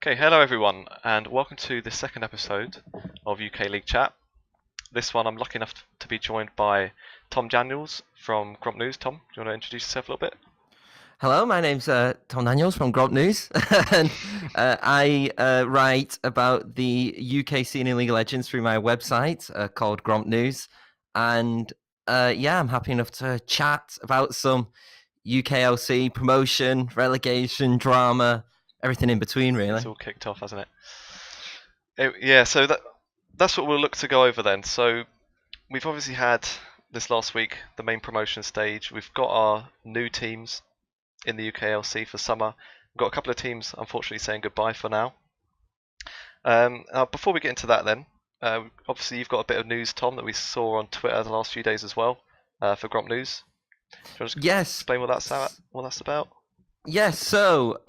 Okay, hello everyone, and welcome to the second episode of UK League Chat. This one I'm lucky enough to be joined by Tom Daniels from Gromp News. Tom, do you want to introduce yourself a little bit? Hello, my name's Tom Daniels from Gromp News, and I write about the UK scene in League of Legends through my website called Gromp News, and I'm happy enough to chat about some UKLC promotion, relegation, drama, everything in between, really. It's all kicked off, hasn't it? So that's what we'll look to go over then. So we've obviously had this last week the main promotion stage. We've got our new teams in the UKLC for summer. We've got a couple of teams unfortunately saying goodbye for now. Before we get into that then, obviously you've got a bit of news, Tom, that we saw on Twitter the last few days as well for Gromp News. Do you want to just explain what that's about? Yes, so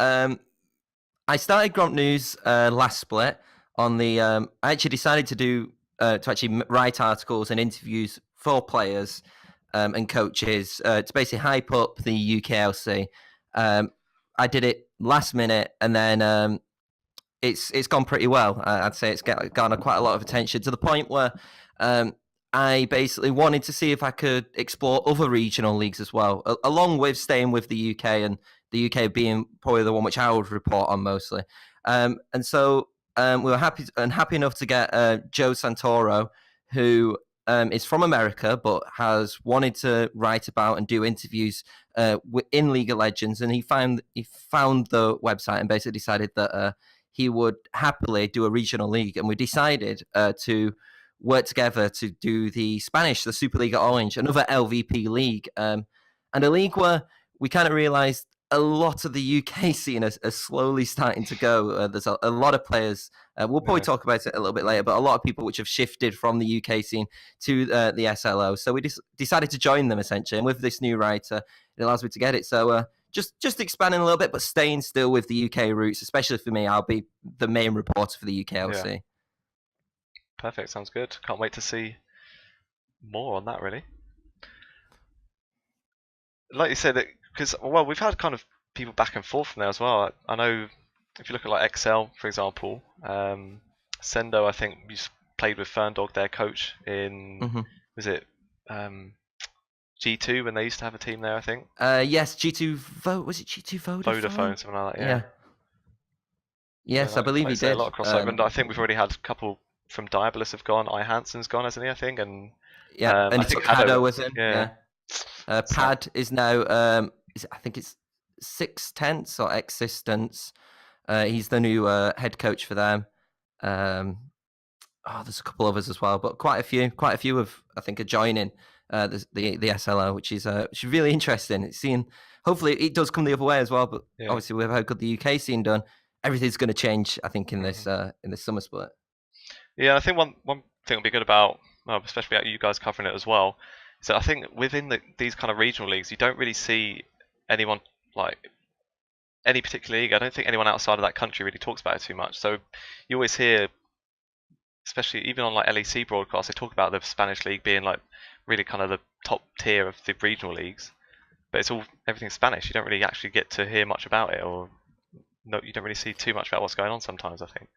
I started Gromp News last split on the. I actually decided to actually write articles and interviews for players and coaches to basically hype up the UKLC. I did it last minute, and then it's gone pretty well. I'd say it's garnered quite a lot of attention to the point where I basically wanted to see if I could explore other regional leagues as well, along with staying with the UK and the UK being probably the one which I would report on mostly. And so we were happy enough to get Joe Santoro, who is from America but has wanted to write about and do interviews in League of Legends, and he found the website and basically decided that he would happily do a regional league, and we decided to work together to do the Superliga Orange, another LVP league, and a league where we kind of realized a lot of the UK scene is slowly starting to go. There's a lot of players. We'll probably talk about it a little bit later, but a lot of people which have shifted from the UK scene to the SLO. So we decided to join them essentially. And with this new writer, it allows me to get it. So just expanding a little bit, but staying still with the UK roots, especially for me. I'll be the main reporter for the UKLC. Yeah. Perfect. Sounds good. Can't wait to see more on that, really. Like you said, because we've had kind of people back and forth from there as well. I know if you look at like XL, for example, Sendo, I think you played with Ferndog, their coach in was it G2 when they used to have a team there, I think. Yes, G2 was it G2 Vodafone, something like that. Yeah. Yes, I believe he did. A lot of crossover, and I think we've already had a couple from Diabolus have gone. Hansen's gone, hasn't he? I think, and and I think Hado was in. Yeah. Pad is now. I think it's 6/10 or Existence. He's the new head coach for them. There's a couple others as well, but quite a few of I think are joining the SLO, which is really interesting. It's seeing. Hopefully, it does come the other way as well. But obviously, with how good the UK scene done, everything's going to change. I think in this summer split. Yeah, I think one thing would be good about, especially about you guys covering it as well, is that I think within these kind of regional leagues, you don't really see anyone like any particular league. I don't think anyone outside of that country really talks about it too much. So you always hear, especially even on like LEC broadcasts, they talk about the Spanish league being like really kind of the top tier of the regional leagues, but everything's Spanish. You don't really actually get to hear much about it, or no, you don't really see too much about what's going on sometimes, I think.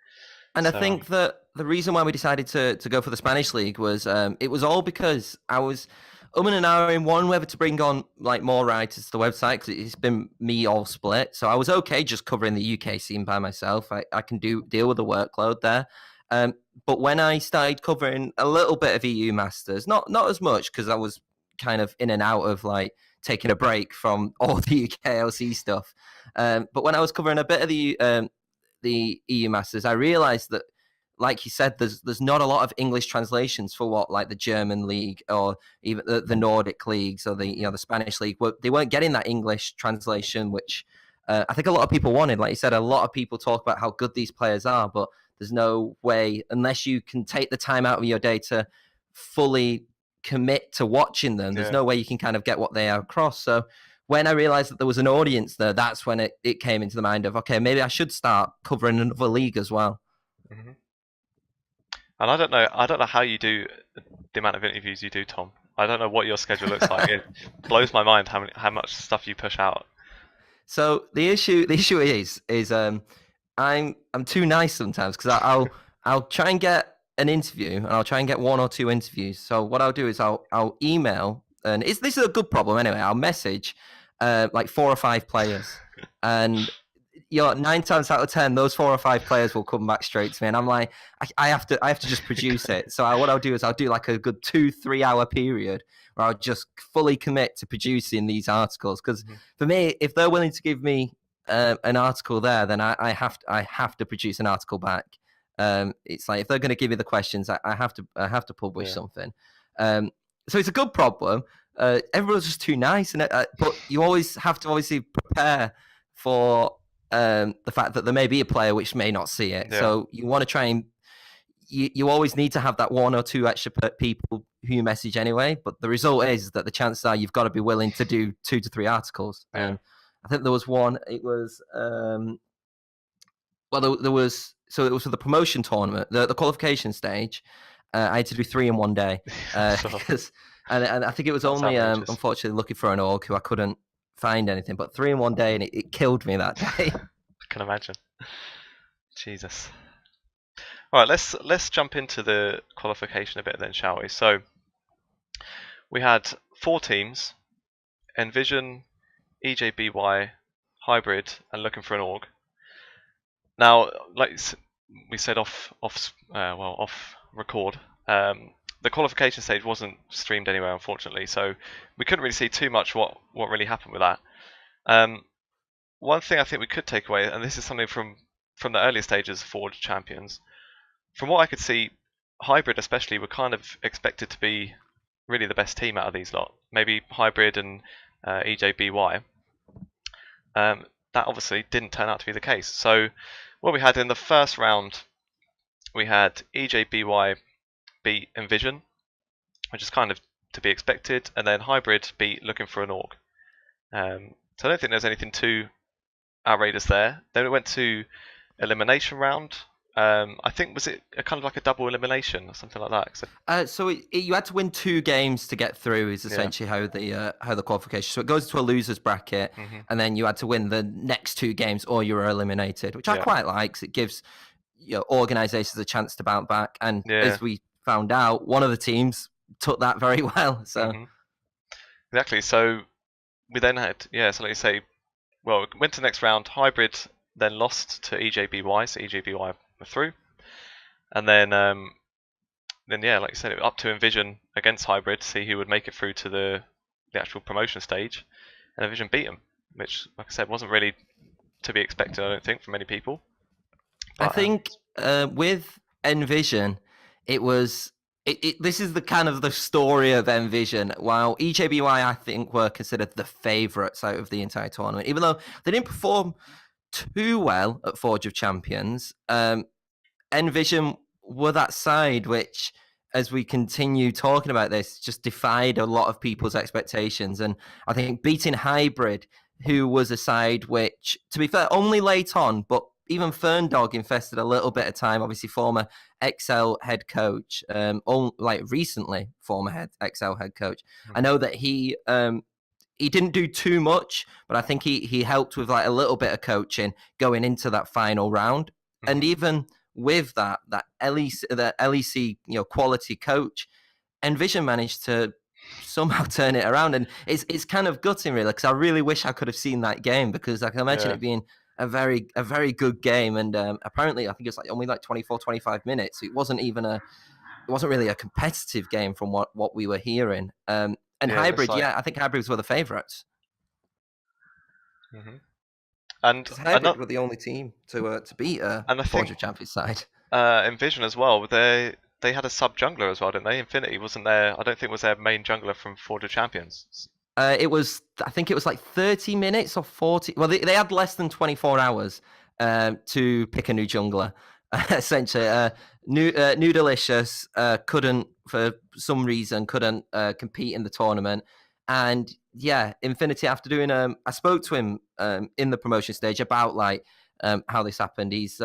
And I think that the reason why we decided to go for the Spanish league was it was all because I was and ahhing one whether to bring on like more writers to the website, because it's been me all split. So I was okay just covering the UK scene by myself. I can deal with the workload there. But when I started covering a little bit of EU Masters, not as much because I was kind of in and out of like taking a break from all the UKLC stuff. But when I was covering a bit of the EU Masters, I realized that, like you said, there's not a lot of English translations for what like the German league or even the Nordic leagues or the Spanish league. They weren't getting that English translation, which I think a lot of people wanted. Like you said, a lot of people talk about how good these players are, but there's no way, unless you can take the time out of your day to fully commit to watching them, there's no way you can kind of get what they are across. So when I realized that there was an audience there, that's when it came into the mind of, okay, maybe I should start covering another league as well. Mm-hmm. And I don't know how you do the amount of interviews you do, Tom. I don't know what your schedule looks like. It blows my mind how much stuff you push out. So the issue is I'm too nice sometimes because I'll try and get an interview and I'll try and get 1 or 2 interviews. So what I'll do is I'll email, and this is a good problem anyway. I'll message like 4 or 5 players, and 9 times out of 10, those 4 or 5 players will come back straight to me, and I'm like, I have to just produce it. So what I'll do is I'll do like a good 2-3 hour period where I'll just fully commit to producing these articles. Because for me, if they're willing to give me an article there, then I have to produce an article back. It's like if they're going to give me the questions, I have to publish something. So it's a good problem. Everyone's just too nice, but you always have to obviously prepare for the fact that there may be a player which may not see it. So you want to try and you always need to have that 1 or 2 extra people who you message anyway. But the result is that the chances are you've got to be willing to do 2 to 3 articles. I think there was one. It was there was, so it was for the promotion tournament, the qualification stage. I had to do 3 in one day because, and I think it was only unfortunately looking for an org who I couldn't find anything, but 3 in one day, and it killed me that day. I can imagine. Jesus. All right, let's jump into the qualification a bit then, shall we? So we had 4 teams: Envision, EJBY, Hybrid, and looking for an org. Now, like we said off record, the qualification stage wasn't streamed anywhere, unfortunately, so we couldn't really see too much what really happened with that. One thing I think we could take away, and this is something from the earlier stages of Forge Champions, from what I could see, Hybrid especially were kind of expected to be really the best team out of these lot. Maybe Hybrid and EJBY. That obviously didn't turn out to be the case. So what we had in the first round, we had EJBY beat Envision, which is kind of to be expected, and then Hybrid beat Looking for an Org. So I don't think there's anything too outrageous there. Then we went to elimination round. I think, was it kind of like a double elimination or something like that? So you had to win 2 games to get through. Is essentially how the qualification. So it goes to a losers bracket, and then you had to win the next 2 games, or you were eliminated, which I quite like. It gives organisations a chance to bounce back, and as we found out, one of the teams took that very well. So exactly. So we then had so like you say, well, we went to the next round. Hybrid then lost to EJBY, so EJBY were through, and then like you said, it was up to Envision against Hybrid to see who would make it through to the actual promotion stage, and Envision beat them, which, like I said, wasn't really to be expected, I don't think, from many people. But, I think with Envision, it was. This is the kind of the story of Envision. While EJBY, I think, were considered the favourites out of the entire tournament, even though they didn't perform too well at Forge of Champions, Envision were that side which, as we continue talking about this, just defied a lot of people's expectations. And I think beating Hybrid, who was a side which, to be fair, only late on, but even Ferndog invested a little bit of time. Obviously, former XL head coach, recently former XL head coach. I know that he didn't do too much, but I think he helped with like a little bit of coaching going into that final round. And even with that LEC quality coach, Envision managed to somehow turn it around, and it's kind of gutting really, because I really wish I could have seen that game, because I can imagine it being a very good game. And apparently I think it's only 24-25 minutes. It wasn't really a competitive game from what we were hearing. And Hybrid, I think Hybrids were the favourites. And Hybrid were the only team to beat a Forge of Champions side. Envision as well. They had a sub jungler as well, didn't they? Infinity wasn't there. I don't think was their main jungler from Forge of Champions. I think it was like 30 minutes or 40. Well, they had less than 24 hours to pick a new jungler. Essentially, New Delicious couldn't, for some reason, compete in the tournament. And Infinity, after doing I spoke to him in the promotion stage about how this happened. He's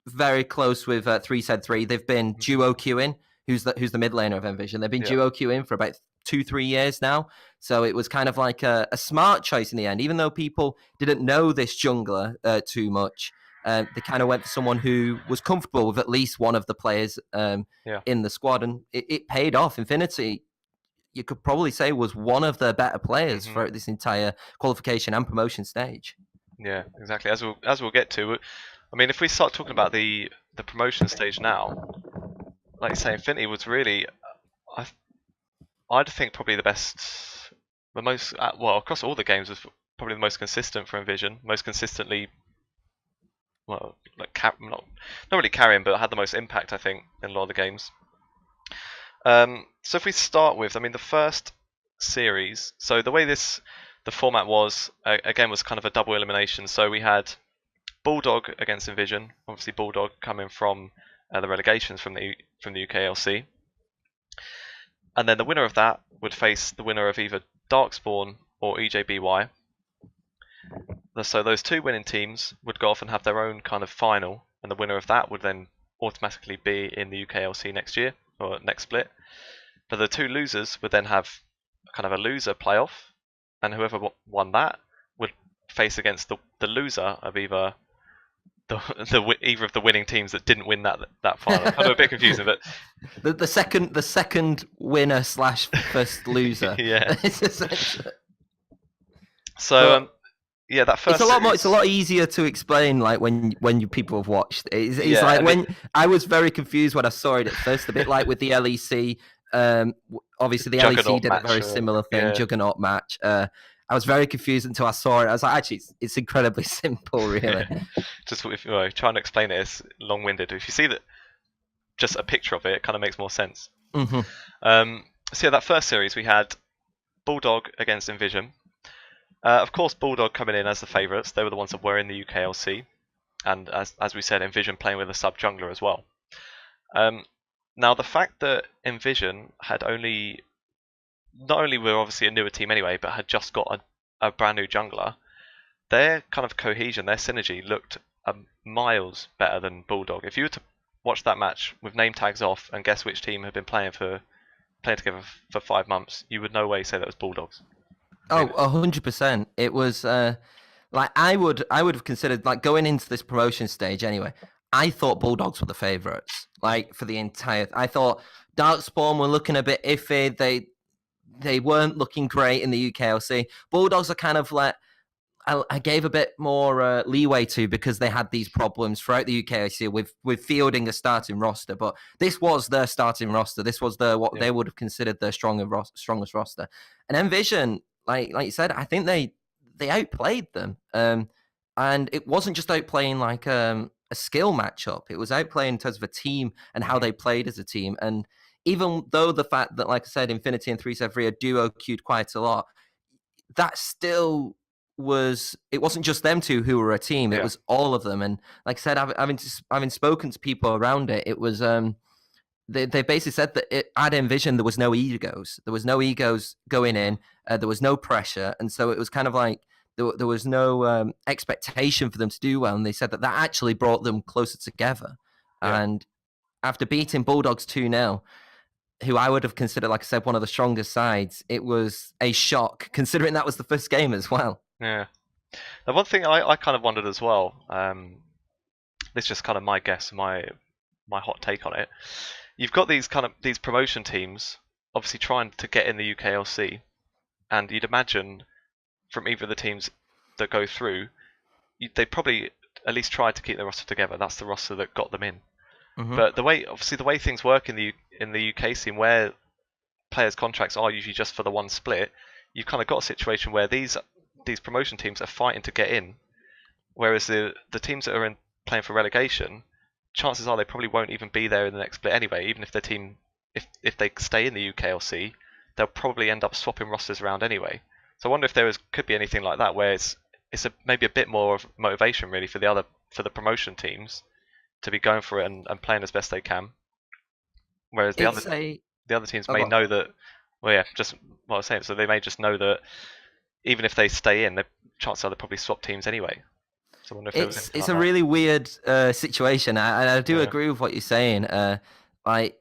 very close with 3Z3. They've been duo queuing. Who's the mid laner of Envision? They've been duo queuing for about 2-3 years now. So it was kind of like a smart choice in the end, even though people didn't know this jungler too much. they kind of went for someone who was comfortable with at least one of the players in the squad, and it paid off. Infinity, you could probably say, was one of the better players throughout this entire qualification and promotion stage. Yeah, exactly. As we'll get to, I mean, if we start talking about the promotion stage now, like you say, Infinity was really, I'd think probably the best, the most, well, across all the games was probably the most consistent for Envision, most consistently, well, like not really carrying, but had the most impact, I think, in a lot of the games. So if we start with, I mean, the first series, so the way the format was, again, was kind of a double elimination. So we had Bulldog against Envision, obviously Bulldog coming from the relegations from the UKLC. And then the winner of that would face the winner of either Darkspawn or EJBY. So those two winning teams would go off and have their own kind of final, and the winner of that would then automatically be in the UKLC next year, or next split. But the two losers would then have kind of a loser playoff, and whoever won that would face against the loser of either either of the winning teams that didn't win that final. Kind of a bit confusing, but the second winner / first loser. Yeah. So yeah, that first. It's a lot easier to explain, like when you people have watched. It's like when I was very confused when I saw it at first, a bit like with the LEC. Obviously the LEC did a very similar thing, Juggernaut match. I was very confused until I saw it. I was like, actually, it's incredibly simple, really. Just if you're trying to explain it, it's long-winded. If you see that, just a picture of it, it kind of makes more sense. So yeah, that first series we had Bulldog against Envision. Of course, Bulldog coming in as the favourites. They were the ones that were in the UKLC, and as we said, Envision playing with a sub jungler as well. Now the fact that Envision had not only were obviously a newer team anyway, but had just got a brand new jungler, their kind of cohesion, their synergy looked miles better than Bulldog. If you were to watch that match with name tags off and guess which team had been playing together for 5 months, you would no way say that was Bulldogs. Oh, 100%. It was like I would have considered, like, going into this promotion stage anyway. I thought Bulldogs were the favourites, like, for the entire. I thought Darkspawn were looking a bit iffy. They weren't looking great in the UKLC. Bulldogs are kind of like I gave a bit more leeway to, because they had these problems throughout the UKLC with fielding a starting roster. But this was their starting roster. This was what they would have considered their strongest roster. And Envision, like you said, I think they outplayed them. And it wasn't just outplaying like a skill matchup. It was outplaying in terms of a team and how they played as a team. And even though the fact that, like I said, Infinity and 373 are duo queued quite a lot, that still it wasn't just them two who were a team. It was all of them. And like I said, having spoken to people around it, it was they basically said that at Envision there was no egos. There was no egos going in. There was no pressure, and so it was kind of like there was no expectation for them to do well. And they said that actually brought them closer together. And after beating Bulldogs 2-0, who I would have considered, like I said, one of the strongest sides, it was a shock, considering that was the first game as well. Yeah. The one thing I kind of wondered as well, this is just kind of my guess, my hot take on it. You've got these promotion teams obviously trying to get in the UKLC, and you'd imagine from either of the teams that go through, they probably at least tried to keep the roster together. That's the roster that got them in. But the way things work in the UK scene, where players' contracts are usually just for the one split, you've kind of got a situation where these promotion teams are fighting to get in, whereas the teams that are playing for relegation, chances are they probably won't even be there in the next split anyway. Even if their team, if they stay in the UKLC, they'll probably end up swapping rosters around anyway. So I wonder if could be anything like that, where it's maybe a bit more of motivation really for the promotion teams to be going for it and playing as best they can, whereas the other teams may know that. Well, yeah, just what I was saying. So they may just know that even if they stay in, the chances are they'll probably swap teams anyway. So I wonder if it's a really weird situation. I do agree with what you're saying. Like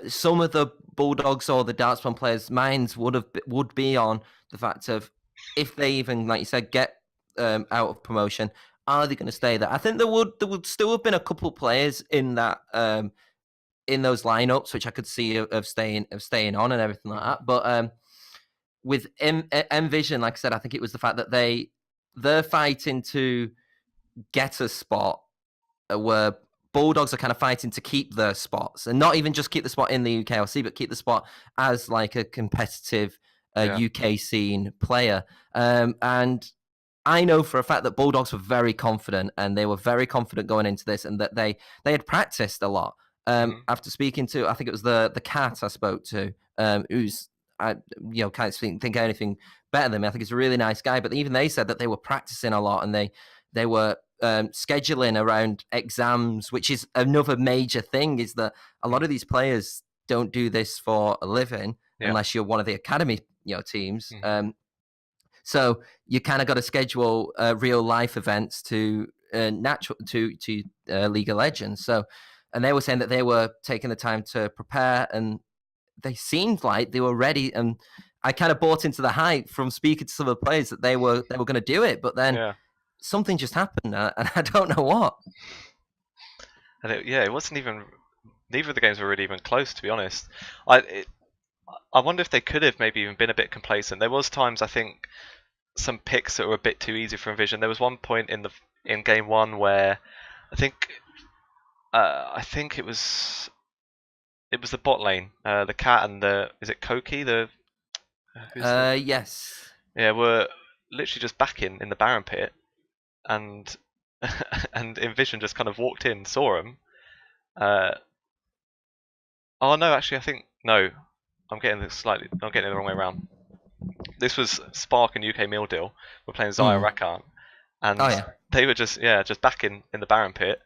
some of the Bulldogs or the Dartspawn players' minds would be on the fact of, if they even, like you said, get out of promotion, are they going to stay there? I think there would still have been a couple of players in that in those lineups which I could see of staying on and everything like that. But with Envision, like I said, I think it was the fact that they're fighting to get a spot where Bulldogs are kind of fighting to keep their spots, and not even just keep the spot in the UKLC, but keep the spot as like a competitive UK scene player. And I know for a fact that Bulldogs were very confident, and they were very confident going into this, and that they had practiced a lot. After speaking to, I think it was the cat I spoke to, who's can't think anything better than me. I think he's a really nice guy, but even they said that they were practicing a lot, and they were scheduling around exams, which is another major thing. Is that a lot of these players don't do this for a living unless you're one of the academy teams. So you kind of got to schedule real life events to League of Legends. So, and they were saying that they were taking the time to prepare, and they seemed like they were ready. And I kind of bought into the hype from speaking to some of the players that they were going to do it, but then something just happened, and I don't know what. And it wasn't even. Neither of the games were really even close, to be honest. I wonder if they could have maybe even been a bit complacent. There was times, I think, some picks that were a bit too easy for Envision. There was one point in game one where I think it was the bot lane, the cat and is it Koki yes. Yeah, were literally just backing in the Baron pit, and and Envision just kind of walked in, saw him. Oh no, actually I think no. I'm getting it the wrong way around. This was Spark and UK Meal Deal. We're playing Zaya Rakan, and they were just back in the Baron pit.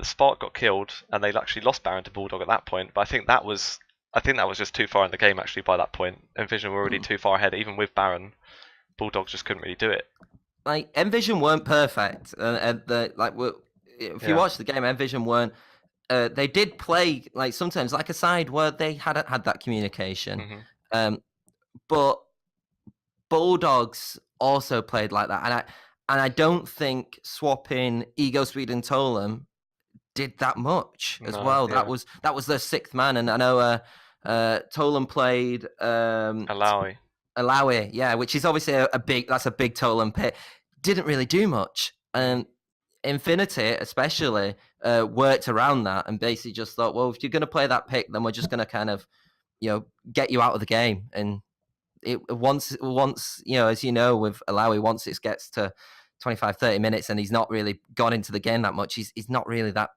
Spark got killed, and they actually lost Baron to Bulldog at that point. But I think that was just too far in the game actually. By that point, Envision were already too far ahead. Even with Baron, Bulldogs just couldn't really do it. Like Envision weren't perfect, and if you watch the game, Envision weren't. They did play like sometimes like a side where they had that communication, but Bulldogs also played like that, and I don't think swapping Ego Speed and Tolan did that much as well. Yeah. That was their sixth man, and I know Tolan played Alawi, yeah, which is obviously a big Tolan pit. Didn't really do much, and Infinity especially worked around that and basically just thought, well, if you're going to play that pick, then we're just going to kind of get you out of the game. And it once as you know, with Alawi, once it gets to 25-30 minutes and he's not really gone into the game that much, he's not really that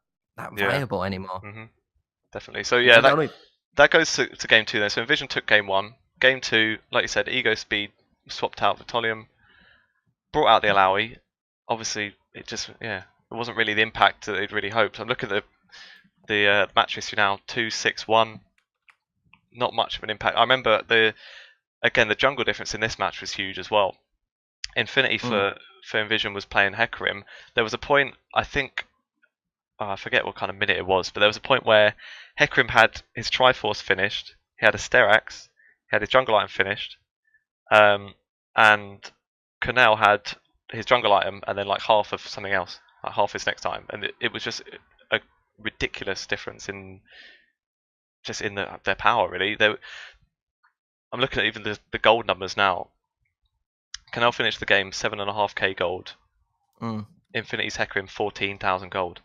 viable anymore. Definitely. So that goes to game two then. So Envision took game one. Game two, like you said, Ego Speed swapped out Vitolium, brought out the Alawi. Obviously, it wasn't really the impact that they'd really hoped. I'm looking at the match history now, 2-6-1. Not much of an impact. I remember the jungle difference in this match was huge as well. Infinity for Envision was playing Hecarim. There was a point, I think, I forget what kind of minute it was, but there was a point where Hecarim had his Triforce finished, he had a Sterax, he had his jungle item finished, and Cornell had his jungle item and then like half of something else, like half his next item, and it was just a ridiculous difference in their power really. I'm looking at even the gold numbers now. Cornell finished the game 7.5k gold. Infinity's Hecarim 14,000 gold.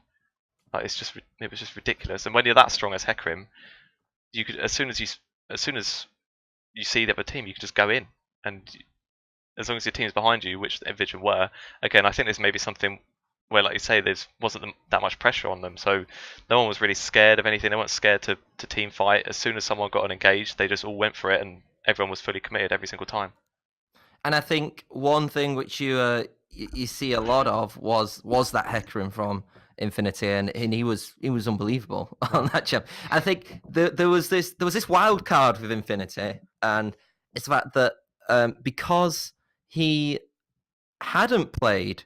Like it was just ridiculous. And when you're that strong as Hecarim, you could as soon as you see the other team, you could just go in, and as long as your team's behind you, which Envision were, again, I think there's maybe something where, like you say, there wasn't that much pressure on them, so no one was really scared of anything. They weren't scared to team fight. As soon as someone got engaged, they just all went for it, and everyone was fully committed every single time. And I think one thing which you see a lot of was that Hecarim from Infinity, and he was unbelievable on that jump. I think there was this wild card with Infinity, and it's the fact that because he hadn't played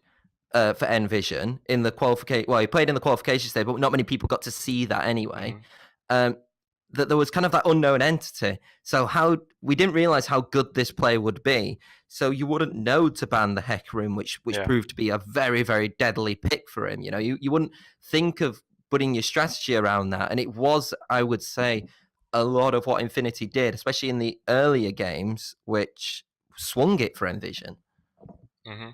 for Envision in the qualification. Well, he played in the qualification stage, but not many people got to see that anyway. that there was kind of that unknown entity. So how we didn't realize how good this player would be. So you wouldn't know to ban the Hecarim, which proved to be a very, very deadly pick for him. You know, you wouldn't think of putting your strategy around that. And it was, I would say, a lot of what Infinity did, especially in the earlier games, which swung it for Envision. Mm-hmm.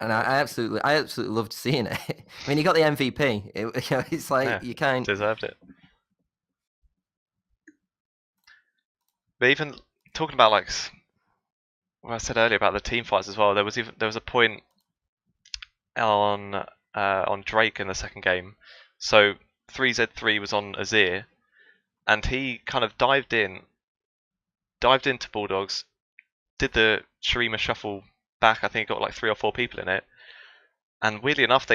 And I absolutely loved seeing it. I mean, he got the MVP. It's like you can't deserved it. But even talking about like what I said earlier about the team fights as well, there was a point on Drake in the second game. So 3Z3 was on Azir, and he kind of dived into Bulldogs, did the Shurima shuffle back. I think it got like 3 or 4 people in it, and weirdly enough,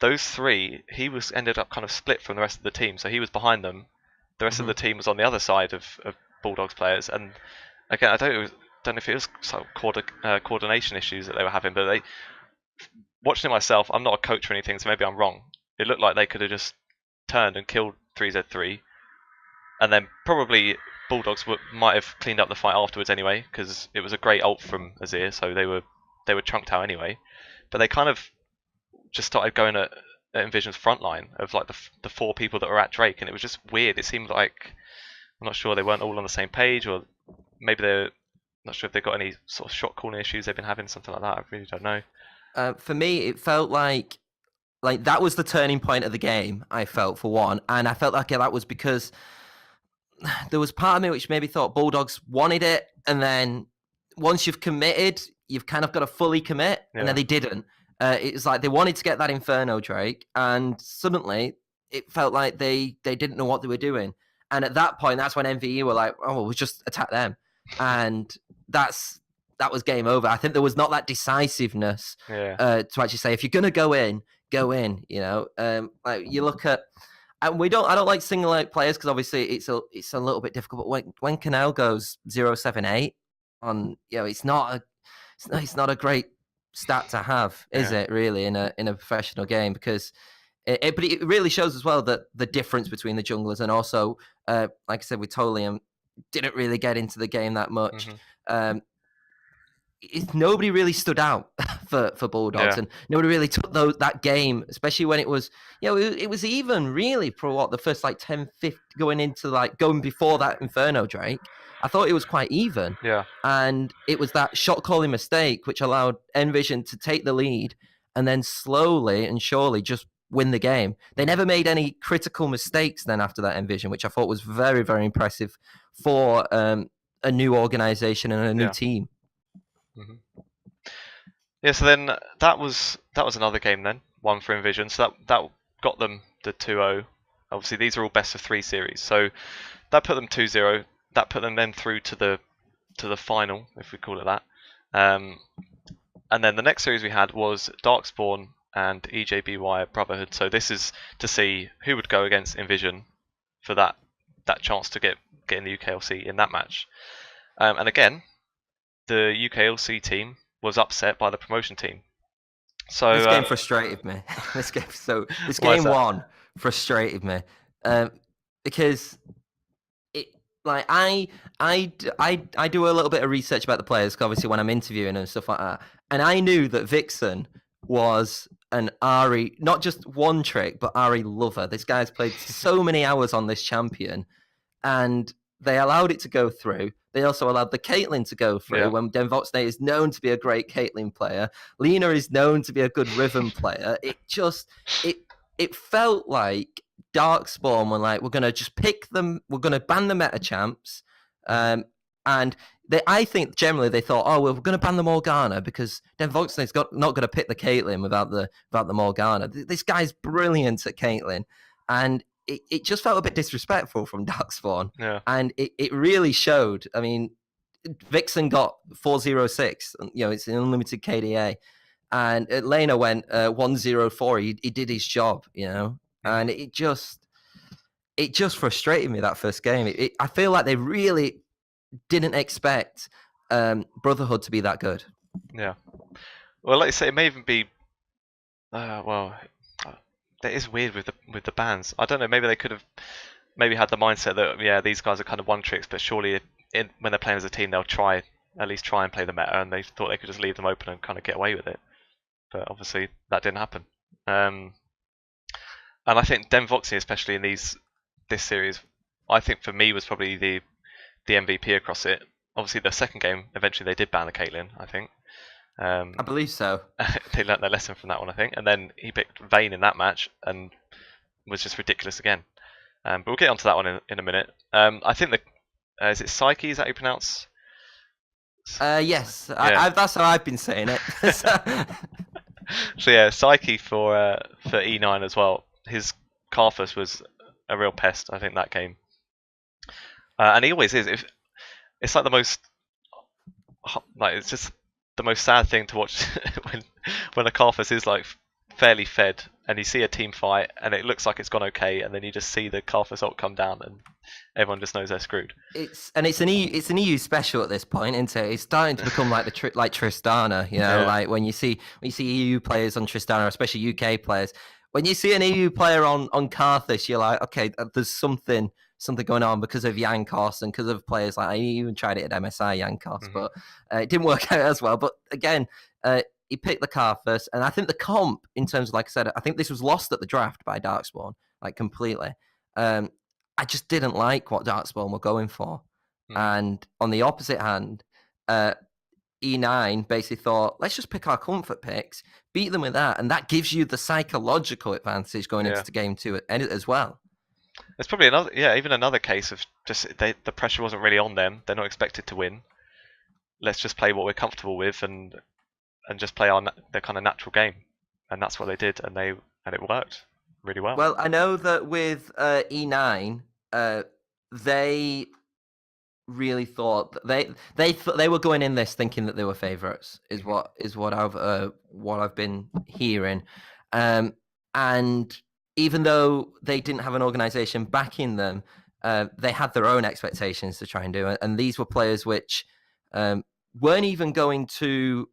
those 3 ended up kind of split from the rest of the team. So he was behind them. The rest of the team was on the other side of Bulldogs players, and again, I don't know if it was sort of coordination issues that they were having, but watching it myself, I'm not a coach or anything, so maybe I'm wrong. It looked like they could have just turned and killed 3Z3, and then probably Bulldogs might have cleaned up the fight afterwards anyway, because it was a great ult from Azir, so they were chunked out anyway. But they kind of just started going at Envision's front line of like the 4 people that were at Drake, and it was just weird. It seemed like, I'm not sure, they weren't all on the same page, or maybe they're not sure if they've got any sort of shot calling issues they've been having, something like that. I really don't know. For me, it felt like that was the turning point of the game, I felt, for one. And I felt like that was because there was part of me which maybe thought Bulldogs wanted it, and then once you've committed, you've kind of got to fully commit, and then they didn't. It was like they wanted to get that Inferno Drake, and suddenly it felt like they didn't know what they were doing. And at that point, that's when MVE were like, oh, we'll just attack them. And that was game over. I think there was not that decisiveness to actually say, if you're going to go in, you know. Like you look at, and I don't like single out players because obviously it's a little bit difficult, but when Canal goes 078 on, you know, it's not a great stat to have, is it, really, in a professional game? Because but it really shows as well that the difference between the junglers, and also like I said with Tolium, didn't really get into the game that much. Nobody really stood out for Bulldogs, and nobody really took that game, especially when it was, you know, it was even really for what, the first like 10, 15, going before that Inferno Drake. I thought it was quite even. Yeah. And it was that shot calling mistake which allowed Envision to take the lead and then slowly and surely just win the game. They never made any critical mistakes then after that Envision, which I thought was very, very impressive for a new organization and a new team. Yeah, so then that was another game then, one for Envision. So that got them the 2-0. Obviously, these are all best of 3 series, so that put them 2-0. That put them then through to the final, if we call it that. And then the next series we had was Darkspawn and EJBY Brotherhood. So this is to see who would go against Envision for that chance to get in the UKLC in that match. And again, the UKLC team was upset by the promotion team. So this game frustrated me. This game one frustrated me because like I do a little bit of research about the players, obviously, when I'm interviewing and stuff like that, and I knew that Vixen was an Ahri, not just one trick, but Ahri lover. This guy's played so many hours on this champion, and they allowed it to go through. They also allowed the Caitlyn to go through when Denvoxnay is known to be a great Caitlyn player. Lena is known to be a good Riven player. It felt like Darkspawn were like, we're going to just pick them, we're going to ban the meta champs. And I think generally they thought, oh, well, we're going to ban the Morgana because Denvoxnay's not going to pick the Caitlyn without the Morgana. This guy's brilliant at Caitlyn. And it just felt a bit disrespectful from Darkspawn. Yeah. And it really showed. I mean, Vixen got 406, you know, it's an unlimited KDA. And Lena went 104. He did his job, you know. And it just frustrated me that first game. I feel like they really didn't expect Brotherhood to be that good. Yeah. Well, like you say, it may even be. Well, that is weird with the bans. I don't know. Maybe they could have maybe had the mindset that these guys are kind of one tricks, but surely when they're playing as a team, they'll at least try and play the meta, and they thought they could just leave them open and kind of get away with it. But obviously that didn't happen. And I think Voxy, especially in this series, I think for me was probably the MVP across it. Obviously, the second game, eventually they did ban the Caitlyn, I think. I believe so. They learnt their lesson from that one, I think. And then he picked Vayne in that match and was just ridiculous again. But we'll get onto that one in a minute. I think is it Psyche? Is that how you pronounce? Yes, yeah. That's how I've been saying it. So yeah, Psyche for E9 as well. His Karthus was a real pest, I think, that game. And he always is. It's like the most, like, it's just the most sad thing to watch when a Karthus is like fairly fed, and you see a team fight and it looks like it's gone okay, and then you just see the Karthus ult come down, and everyone just knows they're screwed. It's an EU special at this point, isn't it? It's starting to become like like Tristana, you know, like when you see EU players on Tristana, especially UK players. When you see an EU player on Karthus, you're like, okay, there's something going on because of Jankos and because of players like, I even tried it at MSI Jankos, but it didn't work out as well. But again, he picked the Karthus, and I think the comp, in terms of, like I said, I think this was lost at the draft by Darkspawn, like completely. I just didn't like what Darkspawn were going for. And on the opposite hand, E9 basically thought, let's just pick our comfort picks, beat them with that, and that gives you the psychological advantage going into game 2 as well. There's probably even another case of just the pressure wasn't really on them. They're not expected to win. Let's just play what we're comfortable with and just play their kind of natural game, and that's what they did, and it worked really well. Well, I know that with E9, they really thought they were going in this thinking that they were favorites. Is what I've been hearing, and even though they didn't have an organization backing them, they had their own expectations to try and do it, and these were players which weren't even going to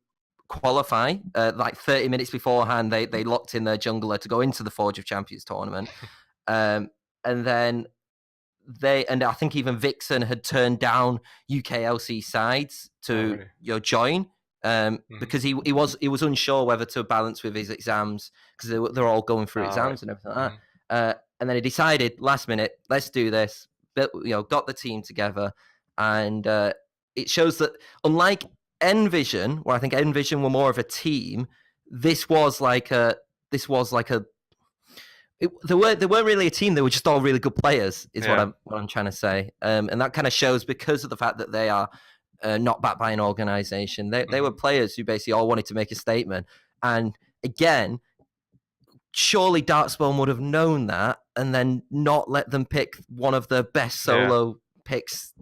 qualify. Like 30 minutes beforehand, they locked in their jungler to go into the Forge of Champions tournament, and then I think even Vixen had turned down UKLC sides to join, because he was unsure whether to balance with his exams, because they're all going through exams and everything like that. And then he decided last minute, let's do this. Got the team together, and it shows that unlike Envision, where I think Envision were more of a team, they weren't really a team. They were just all really good players, is what I'm trying to say. And that kind of shows because of the fact that they are not backed by an organization. They were players who basically all wanted to make a statement. And again, surely Darkspawn would have known that and then not let them pick one of the best solo picks.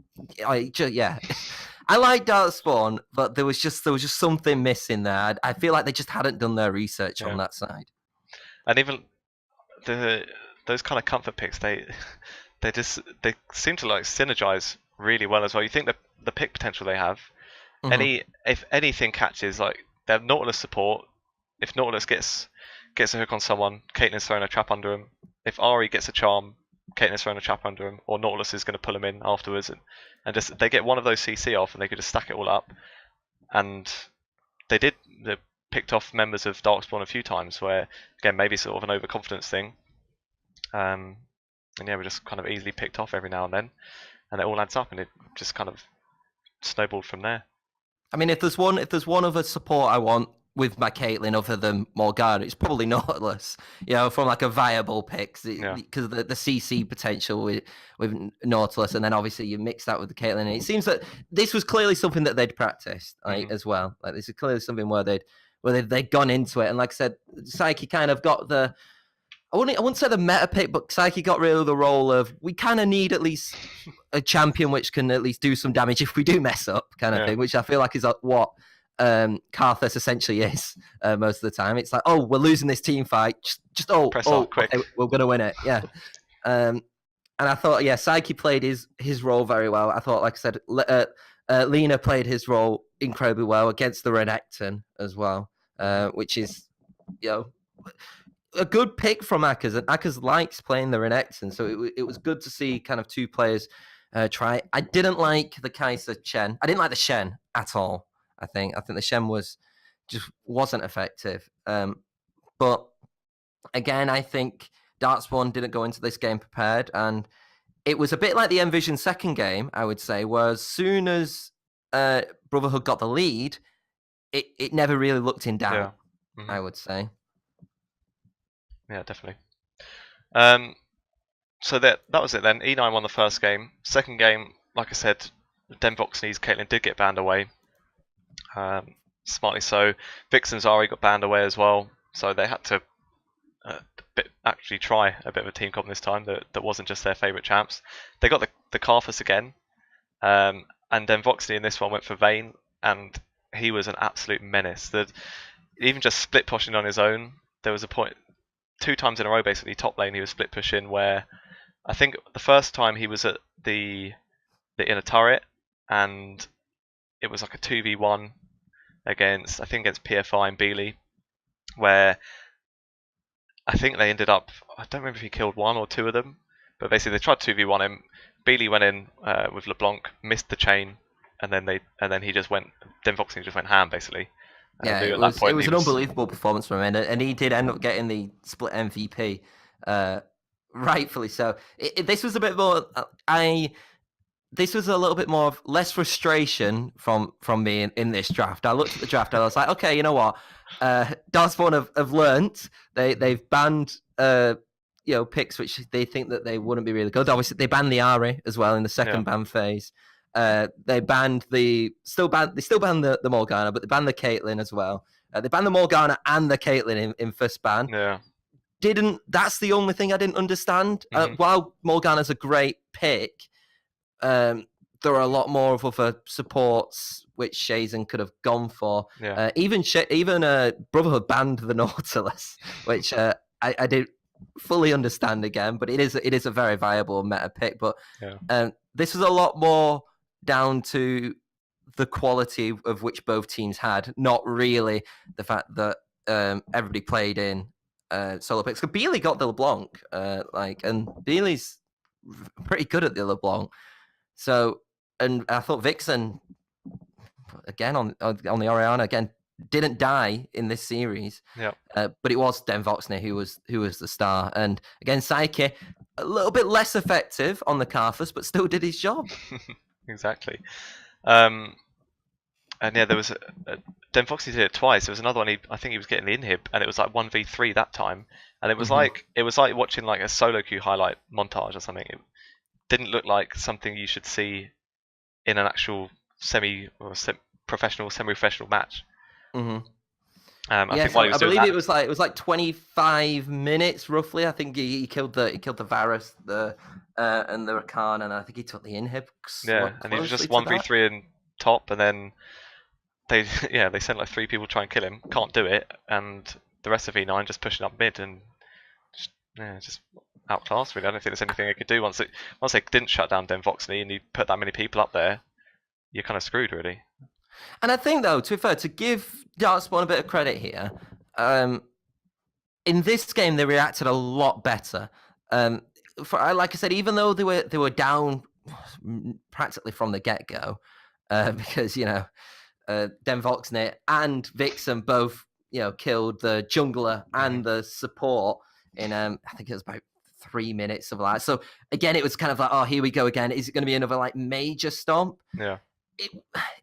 I like Darkspawn, but there was just something missing there. I feel like they just hadn't done their research on that side. And even those kind of comfort picks, they seem to like synergize really well as well. You think the pick potential they have, if anything catches, like their Nautilus support, if Nautilus gets a hook on someone, Caitlyn's throwing a trap under him. If Ari gets a charm, Caitlyn's throwing a trap under him, or Nautilus is going to pull him in afterwards, and just they get one of those CC off, and they could just stack it all up. And they picked off members of Darkspawn a few times, where again maybe sort of an overconfidence thing, and we just kind of easily picked off every now and then, and it all adds up, and it just kind of snowballed from there. I mean, if there's one other support I want with my Caitlyn other than Morgana, it's probably Nautilus, from like a viable pick, because of the CC potential with Nautilus, and then obviously you mix that with the Caitlyn, and it seems that this was clearly something that they'd practiced as well. Like this is clearly something where they'd gone into it, and like I said, Psyche kind of got I wouldn't say the meta pick, but Psyche got really the role of, we kind of need at least a champion which can at least do some damage if we do mess up, kind of thing, which I feel like is what Karthus essentially is most of the time. It's like, oh, we're losing this team fight, just press off quick. Okay, we're gonna win it, and I thought, Psyche played his role very well. I thought, like I said, Lena played his role incredibly well against the Renekton as well, which is, a good pick from Akers, and Akers likes playing the Renekton, so it was good to see kind of two players try. I didn't like the Kai'Sa Shen. I didn't like the Shen at all. I think the Shen wasn't effective. But again, I think Darkspawn didn't go into this game prepared, and it was a bit like the Envision second game, I would say, where as soon as Brotherhood got the lead, it never really looked in doubt, I would say. Yeah, definitely. So that was it then. E9 won the first game. Second game, like I said, Denvoxney's Caitlyn did get banned away. Smartly so. Vixen's Zari got banned away as well, so they had to actually try a bit of a team comp this time that wasn't just their favourite champs. They got the Karthus again, and then Voxney in this one went for Vayne, and he was an absolute menace. Even just split pushing on his own, there was a point 2 times in a row basically top lane he was split pushing, where I think the first time he was at the inner turret, and it was like a 2v1 against PFI and Beely, where I think they ended up, I don't remember if he killed 1 or 2 of them, but basically they tried 2v1 him. Beely went in with LeBlanc, missed the chain, and then he just went, Denvoxney just went ham basically. Yeah, it was an unbelievable performance from him, and he did end up getting the split MVP, rightfully so. This was a bit more. This was a little bit more of less frustration from me in this draft. I looked at the draft and I was like, okay, you know what? Darkspawn have learnt. They've banned picks which they think that they wouldn't be really good. Obviously, they banned the Ari as well in the second ban phase. They banned they still banned the Morgana, but they banned the Caitlyn as well. They banned the Morgana and the Caitlyn in first ban. Yeah. That's the only thing I didn't understand. While Morgana's a great pick, there are a lot more of other supports which Shazen could have gone for. Yeah. Even Brotherhood banned the Nautilus, which I didn't fully understand again, but it is a very viable meta pick. But this was a lot more down to the quality of which both teams had, not really the fact that everybody played in solo picks. Because Beely got the LeBlanc, and Beely's pretty good at the LeBlanc. So, and I thought Vixen again on the Orianna again didn't die in this series. Yeah. But it was Denvoxney who was the star, and again Psyche a little bit less effective on the Karthus, but still did his job. Exactly. And yeah, there was Denvoxney did it twice. There was another one. I think he was getting the inhib, and it was like 1v3 that time, and it was like watching like a solo queue highlight montage or something. It didn't look like something you should see in an actual semi-professional match. Mm-hmm. I believe it was like 25 minutes roughly. I think he killed the Varus, and the Rakan, and I think he took the inhib. Yeah, and he was just 1v3 in top, and then they sent like 3 people to try and kill him. Can't do it, and the rest of E9 just pushing up mid and just outclassed. Really, I don't think there's anything they could do once they didn't shut down Denvoxney and you put that many people up there. You're kind of screwed, really. And I think, though, to be fair, to give Darkspawn a bit of credit here, in this game they reacted a lot better. Like I said, even though they were down practically from the get go, because Denvoxney and Vixen both killed the jungler and the support in I think it was about 3 minutes of that. So again, it was kind of like, oh, here we go again. Is it going to be another like major stomp? Yeah.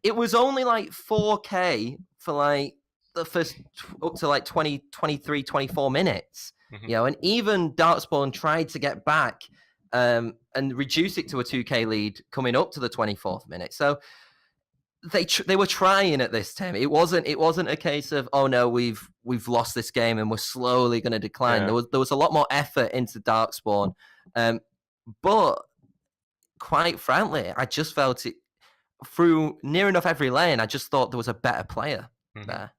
It was only like 4K for like the first up to like 20, 23, 24 minutes. And even Darkspawn tried to get back and reduce it to a 2K lead coming up to the 24th minute. So they were trying at this time. It wasn't a case of, oh no, we've lost this game and we're slowly going to decline. Yeah. There was a lot more effort into Darkspawn, but quite frankly, I just felt it through near enough every lane. I just thought there was a better player there.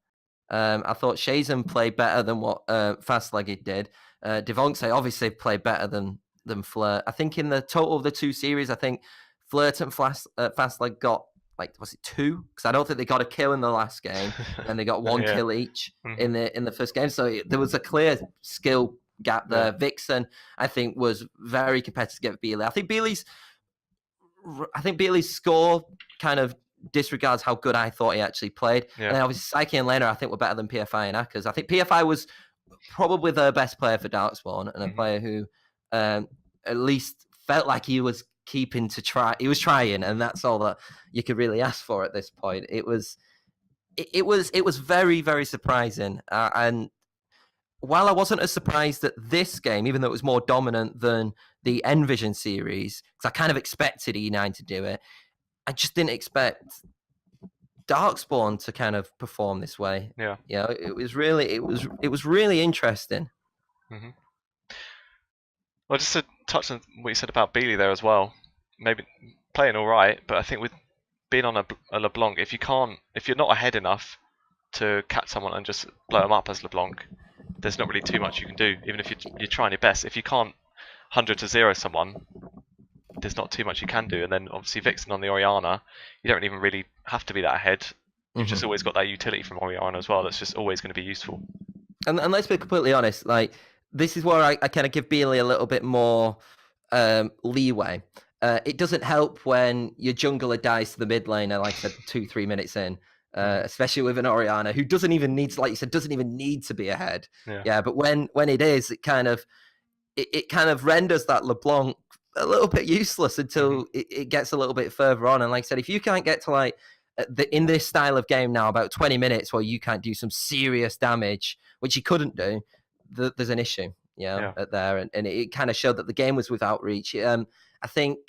I thought Shazen played better than what Fastlegged did. Devontae obviously played better than Flirt. I think in the total of the 2 series, I think Flirt and Fastleg got like, was it 2? Because I don't think they got a kill in the last game, and they got 1 Yeah. kill each in the first game. So there was a clear skill gap there. Vixen, I think, was very competitive against Beely. I think Beely's score kind of disregards how good I thought he actually played. Yeah. And then obviously Psyche and Lena, I think, were better than PFI and Akers. I think PFI was probably the best player for Darkspawn, and a player who at least felt like he was keeping to try. He was trying, and that's all that you could really ask for at this point. It was very, very surprising. And while I wasn't as surprised at this game, even though it was more dominant than the Envision series, because I kind of expected E9 to do it, I just didn't expect Darkspawn to kind of perform this way. Yeah. It was really interesting. Mm-hmm. Well, just to touch on what you said about Beely there as well, maybe playing all right, but I think with being on a LeBlanc, if you're not ahead enough to catch someone and just blow them up as LeBlanc, there's not really too much you can do, even if you're trying your best. If you can't 100-0 someone, there's not too much you can do. And then obviously Vixen on the Orianna, you don't even really have to be that ahead. You've just always got that utility from Orianna as well that's just always going to be useful. And let's be completely honest, like, this is where I kind of give Beely a little bit more leeway. It doesn't help when your jungler dies to the mid laner, like I said, 2-3 minutes in, especially with an Orianna who doesn't even need to, like you said, doesn't even need to be ahead. Yeah, but when it is, it kind of renders that LeBlanc a little bit useless until it gets a little bit further on. And like I said, if you can't get to, like, in this style of game now, about 20 minutes where you can't do some serious damage, which you couldn't do, there's an issue, there. And it kind of showed that the game was without reach. I think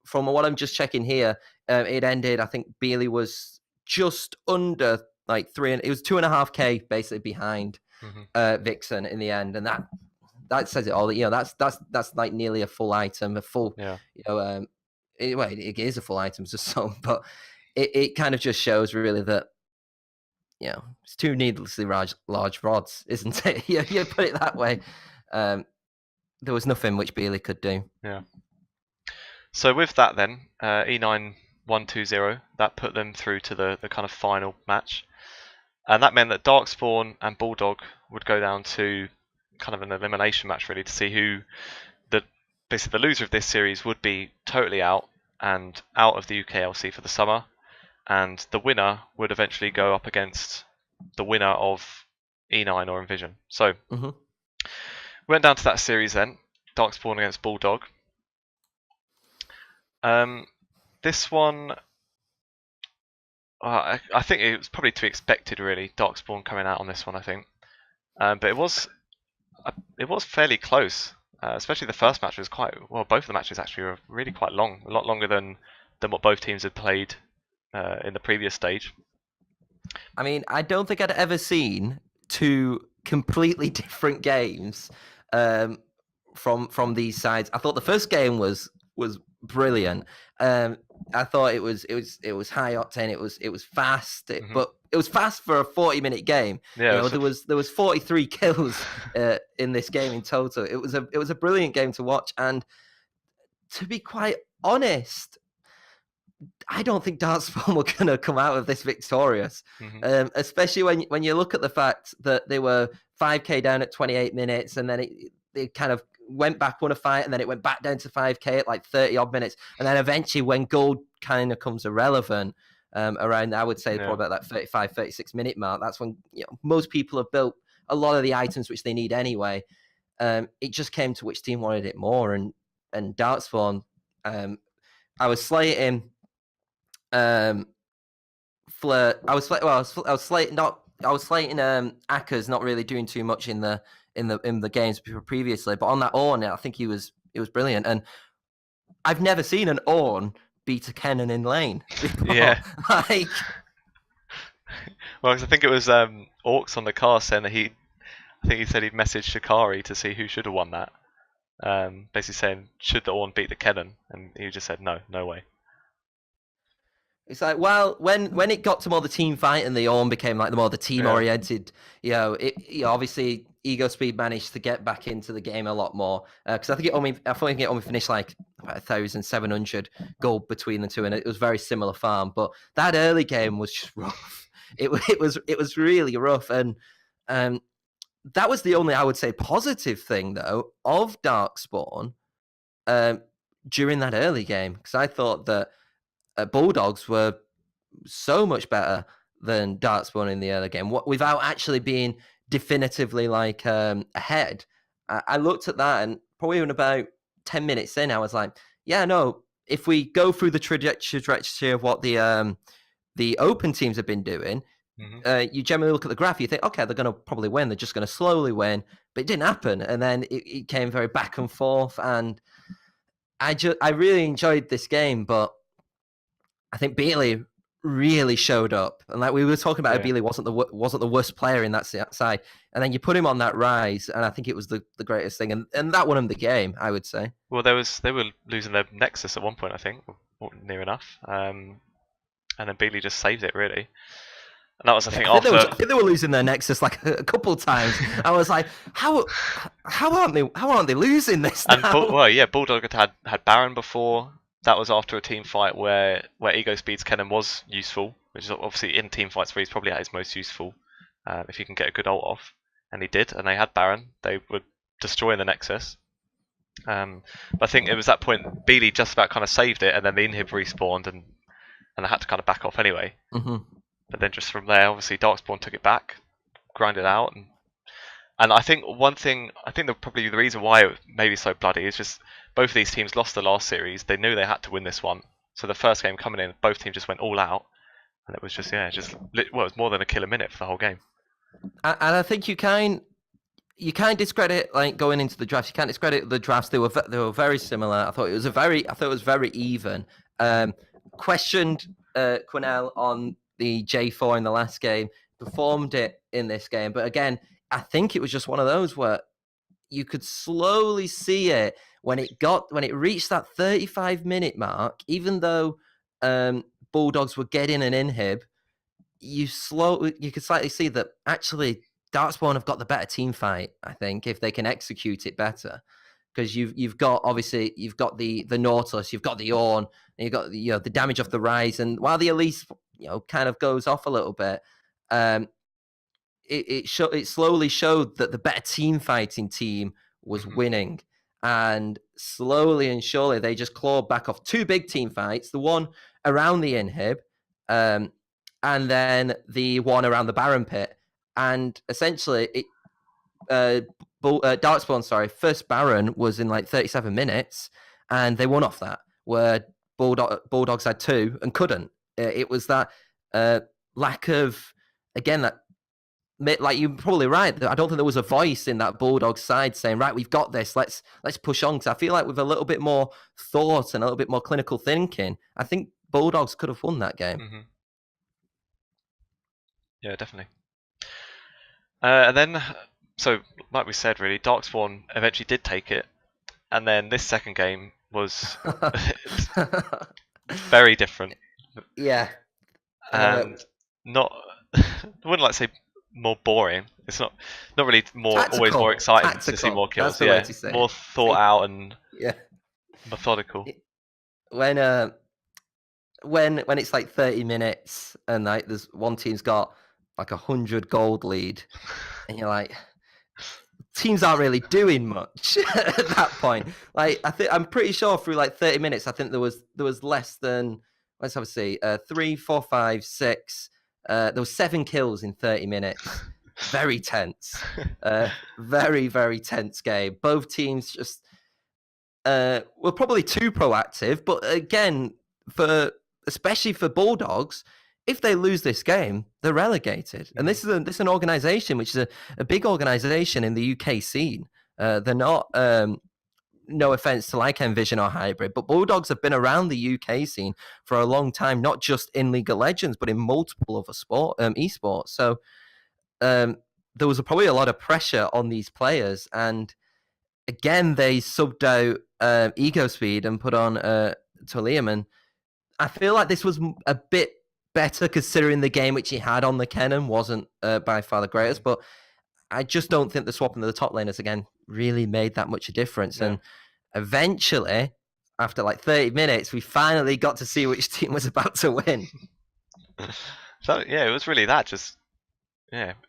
from what I'm just checking here, it ended, I think Beely was just under like 3, it was 2.5K basically behind Vixen in the end. And that says it all. That's like nearly a full item, it is a full item, so, but it kind of just shows really that, it's 2 needlessly large rods, isn't it? You put it that way. There was nothing which Beely could do. Yeah. So with that then, E9 1-2-0, that put them through to the kind of final match. And that meant that Darkspawn and Bulldog would go down to kind of an elimination match, really, to see who basically the loser of this series would be totally out and out of the UKLC for the summer, and the winner would eventually go up against the winner of E9 or Envision. So we went down to that series then, Darkspawn against Bulldog. This one, I think it was probably to be expected, really, Darkspawn coming out on this one, I think. But it was fairly close. Especially the first match was both of the matches actually were really quite long, a lot longer than what both teams had played in the previous stage. I mean, I don't think I'd ever seen 2 completely different games from these sides. I thought the first game was brilliant. I thought it was high octane. It was fast, but it was fast for a 40-minute game. Yeah, there was 43 kills in this game in total. It was a brilliant game to watch, and to be quite honest, I don't think Darkspawn were going to come out of this victorious, especially when you look at the fact that they were 5K down at 28 minutes, and then they kind of went back, won a fight, and then it went back down to 5K at like 30 odd minutes, and then eventually when gold kind of comes irrelevant, around, I would say, probably about that 35-36 minute mark, that's when most people have built a lot of the items which they need anyway. It just came to which team wanted it more, and Darkspawn, I was slating Flirt. I was slating Akers not really doing too much in the games previously, but on that Ornn, I think it was brilliant. And I've never seen an Ornn beat a Kennen in lane before. Yeah. Like, well, I think it was Orcs on the cast saying that I think he said he'd messaged Shikari to see who should have won that. Basically saying, should the Ornn beat the Kennen? And he just said, no way. It's like, well, when it got to more the team fight and the Orm became like the more the team oriented, obviously Ego Speed managed to get back into the game a lot more because I think it only finished like about 1,700 gold between the two, and it was very similar farm. But that early game was just rough. It was really rough, and that was the only, I would say, positive thing though of Darkspawn during that early game, because I thought that Bulldogs were so much better than Darkspawn in the early game without actually being definitively like ahead. I looked at that, and probably in about 10 minutes in, I was like, yeah, no, if we go through the trajectory of what the open teams have been doing, you generally look at the graph, you think, okay, they're going to probably win. They're just going to slowly win. But it didn't happen. And then it came very back and forth. And I really enjoyed this game, but I think Beatley really showed up, and like we were talking about, Beatley wasn't the worst player in that side, and then you put him on that rise, and I think it was the greatest thing, and that won him the game, I would say. Well, they were losing their Nexus at one point, I think, or near enough, and then Beatley just saved it really. And that was, I think, I think they were losing their Nexus like a couple of times. I was like, how aren't they losing this now? And Bulldog had Baron before. That was after a team fight where Ego Speed's Kennen was useful, which is obviously in team fights where he's probably at his most useful if you can get a good ult off. And he did, and they had Baron. They were destroying the Nexus. But I think it was that point, Beatley just about kind of saved it, and then the inhib respawned, and they had to kind of back off anyway. But then just from there, obviously Darkspawn took it back, grinded out, and I think probably the reason why it may be so bloody is just both of these teams lost the last series. They knew they had to win this one. So the first game coming in, both teams just went all out. And it was just, it was more than a kill a minute for the whole game. And I think you can't discredit, like, going into the drafts. You can't discredit the drafts. They were very similar. I thought it was very even. Questioned Quinnell on the J4 in the last game, performed it in this game. But again, I think it was just one of those where you could slowly see it when it reached that 35-minute mark. Even though Bulldogs were getting an inhib, you could slightly see that actually Darkspawn have got the better team fight, I think, if they can execute it better. Because you've got the Nautilus, you've got the Orn, and you've got the damage off the rise, and while the Elise kind of goes off a little bit, it slowly showed that the better team fighting team was winning, and slowly and surely they just clawed back off two big team fights, the one around the inhib, and then the one around the Baron pit, and essentially Darkspawn, first Baron was in like 37 minutes, and they won off that, where Bulldogs had two and couldn't. It was that lack of, again, that, like, you're probably right. I don't think there was a voice in that Bulldog side saying, right, we've got this, let's push on. Because I feel like with a little bit more thought and a little bit more clinical thinking, I think Bulldogs could have won that game. Yeah, definitely. And then, so like we said, really, Darkspawn eventually did take it, and then this second game was very different. Yeah, and not. I wouldn't like to say more boring. It's not really more tactical, always more exciting tactical. To see more kills. That's the way to say more thought out and methodical. When it's like 30 minutes and like there's one team's got like 100 gold lead, and you're like, teams aren't really doing much at that point. Like, I'm pretty sure through like 30 minutes, I think there was less than, let's have a see, 3, 4, 5, 6. There was 7 kills in 30 minutes. Very tense. Very, very tense game. Both teams just were probably too proactive. But again, especially for Bulldogs, if they lose this game, they're relegated. And this is an organization which is a big organization in the UK scene. They're not, no offense to like Envision or Hybrid, but Bulldogs have been around the UK scene for a long time, not just in League of Legends, but in multiple other esports. So there was probably a lot of pressure on these players. And again, they subbed out Ego Speed and put on Tolium, and I feel like this was a bit better considering the game which he had on the Kennen wasn't by far the greatest, but I just don't think the swapping of the top laners again really made that much a difference. Yeah. And eventually, after like 30 minutes, we finally got to see which team was about to win. So yeah, it was really that, just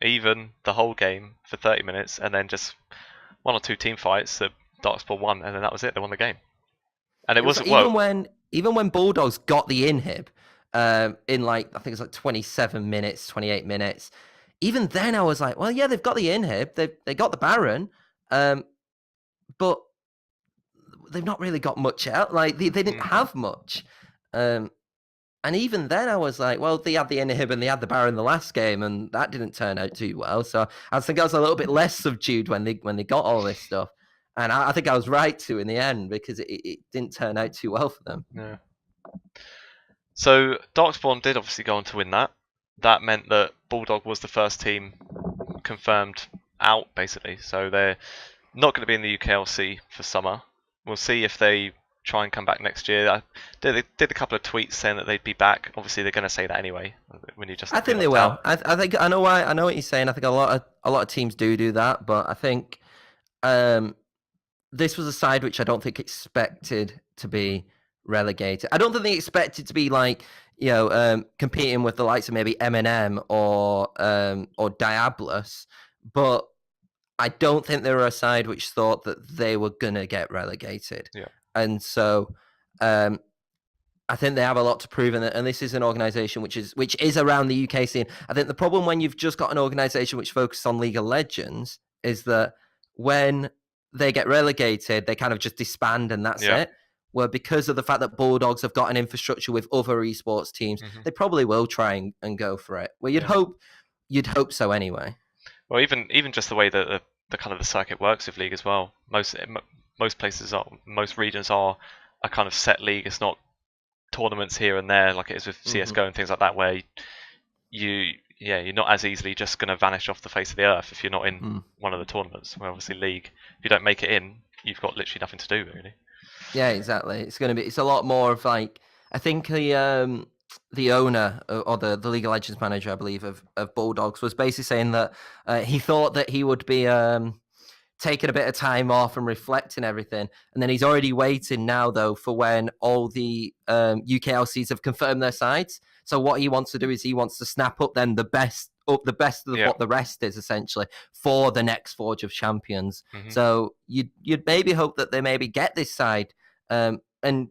even the whole game for 30 minutes, and then just one or two team fights that Darkspawn won, and then that was it. They won the game, and it It was wasn't like, well. even when Bulldogs got the inhib in like I think it was like 27 minutes, 28 minutes. Even then, I was like, well, yeah, they've got the inhib, they got the Baron, but they've not really got much out. Like they didn't have much. And even then, I was like, well, they had the inhib and they had the Baron the last game, and that didn't turn out too well. So I think I was a little bit less subdued when they got all this stuff. And I think I was right to in the end because it didn't turn out too well for them. Yeah. So Darkspawn did obviously go on to win that. That meant that Bulldog was the first team confirmed out, basically. So they're not going to be in the UKLC for summer. We'll see if they try and come back next year. They did a couple of tweets saying that they'd be back. Obviously, they're going to say that anyway when you just. I think they will. I think I know why. I know what you're saying. I think a lot of teams do that, but I think this was a side which I don't think expected to be relegated. I don't think they expected to be like competing with the likes of maybe Eminem or Diabolus, but I don't think they were a side which thought that they were gonna get relegated. Yeah. And so I think they have a lot to prove, and this is an organization which is around the UK scene. I think the problem when you've just got an organization which focuses on League of Legends is that when they get relegated, they kind of just disband and that's it. Where because of the fact that Bulldogs have got an infrastructure with other esports teams, they probably will try and go for it. Well, you'd hope so anyway. Well, even just the way that the kind of the circuit works with League as well. Most regions are a kind of set league. It's not tournaments here and there like it is with CS:GO and things like that, where you're not as easily just going to vanish off the face of the earth if you're not in one of the tournaments. Where obviously League, if you don't make it in, you've got literally nothing to do really. Yeah, exactly. It's a lot more of like, I think the owner or the League of Legends manager, I believe, of Bulldogs was basically saying that he thought that he would be taking a bit of time off and reflecting everything, and then he's already waiting now though for when all the UKLCs have confirmed their sides. So what he wants to do is he wants to snap up then the best of what the rest is essentially for the next Forge of Champions. So you'd maybe hope that they maybe get this side, and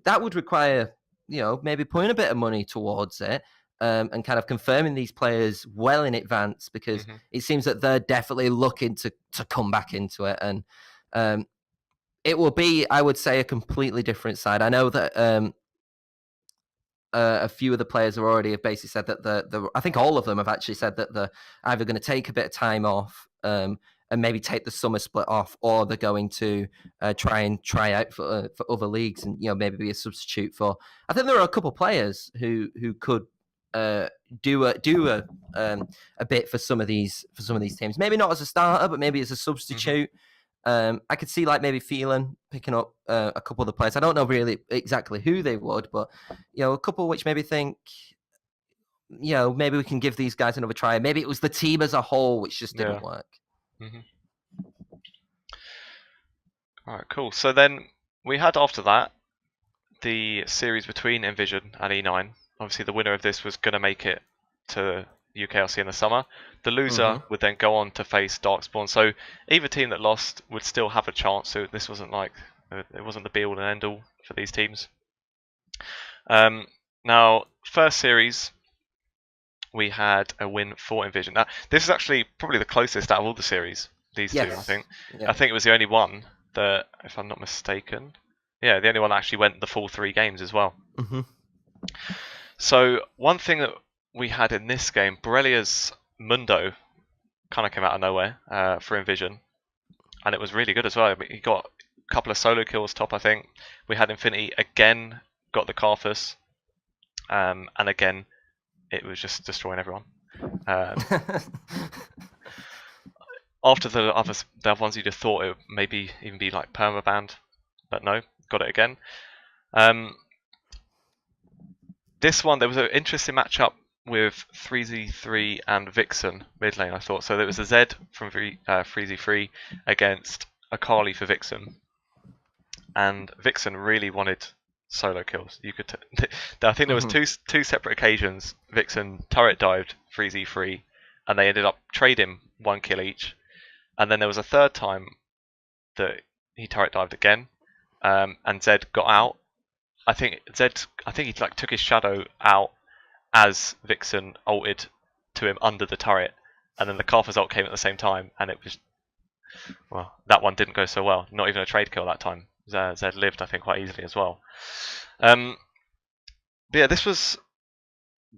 that would require maybe putting a bit of money towards it. And kind of confirming these players well in advance, because it seems that they're definitely looking to come back into it, and it will be, I would say, a completely different side. I know that a few of the players have already have basically said that I think all of them have actually said that they're either going to take a bit of time off and maybe take the summer split off, or they're going to try out for other leagues and maybe be a substitute for. I think there are a couple of players who could do a bit for some of these teams. Maybe not as a starter, but maybe as a substitute. I could see like maybe Phelan picking up a couple of the players. I don't know really exactly who they would, but a couple which maybe think maybe we can give these guys another try. Maybe it was the team as a whole which just didn't work. All right, cool. So then we had after that the series between Envision and E9. Obviously, the winner of this was going to make it to UKLC in the summer. The loser would then go on to face Darkspawn. So either team that lost would still have a chance. So this wasn't like it wasn't the be all and end all for these teams. Now, first series, we had a win for Envision. Now, this is actually probably the closest out of all the series. These two, I think. Yeah. I think it was the only one that, if I'm not mistaken, the only one that actually went the full 3 games as well. So one thing that we had in this game, Borrelia's Mundo kind of came out of nowhere for Envision, and it was really good as well. I mean, he got a couple of solo kills top, I think. We had Infinity again, got the Carthus, and again, it was just destroying everyone. After the other ones, you'd have thought it would maybe even be like permabanned, but no, got it again. this one, there was an interesting matchup with 3Z3 and Vixen mid lane, I thought. So there was a Zed from 3Z3 against Akali for Vixen. And Vixen really wanted solo kills. You could, I think there was two separate occasions. Vixen turret dived 3Z3, and they ended up trading 1 kill each. And then there was a third time that he turret dived again, and Zed got out. I think he like took his shadow out as Vixen ulted to him under the turret, and then the Karthus ult came at the same time, and it was, well, that one didn't go so well. Not even a trade kill that time. Zed lived, I think, quite easily as well. But yeah, this was,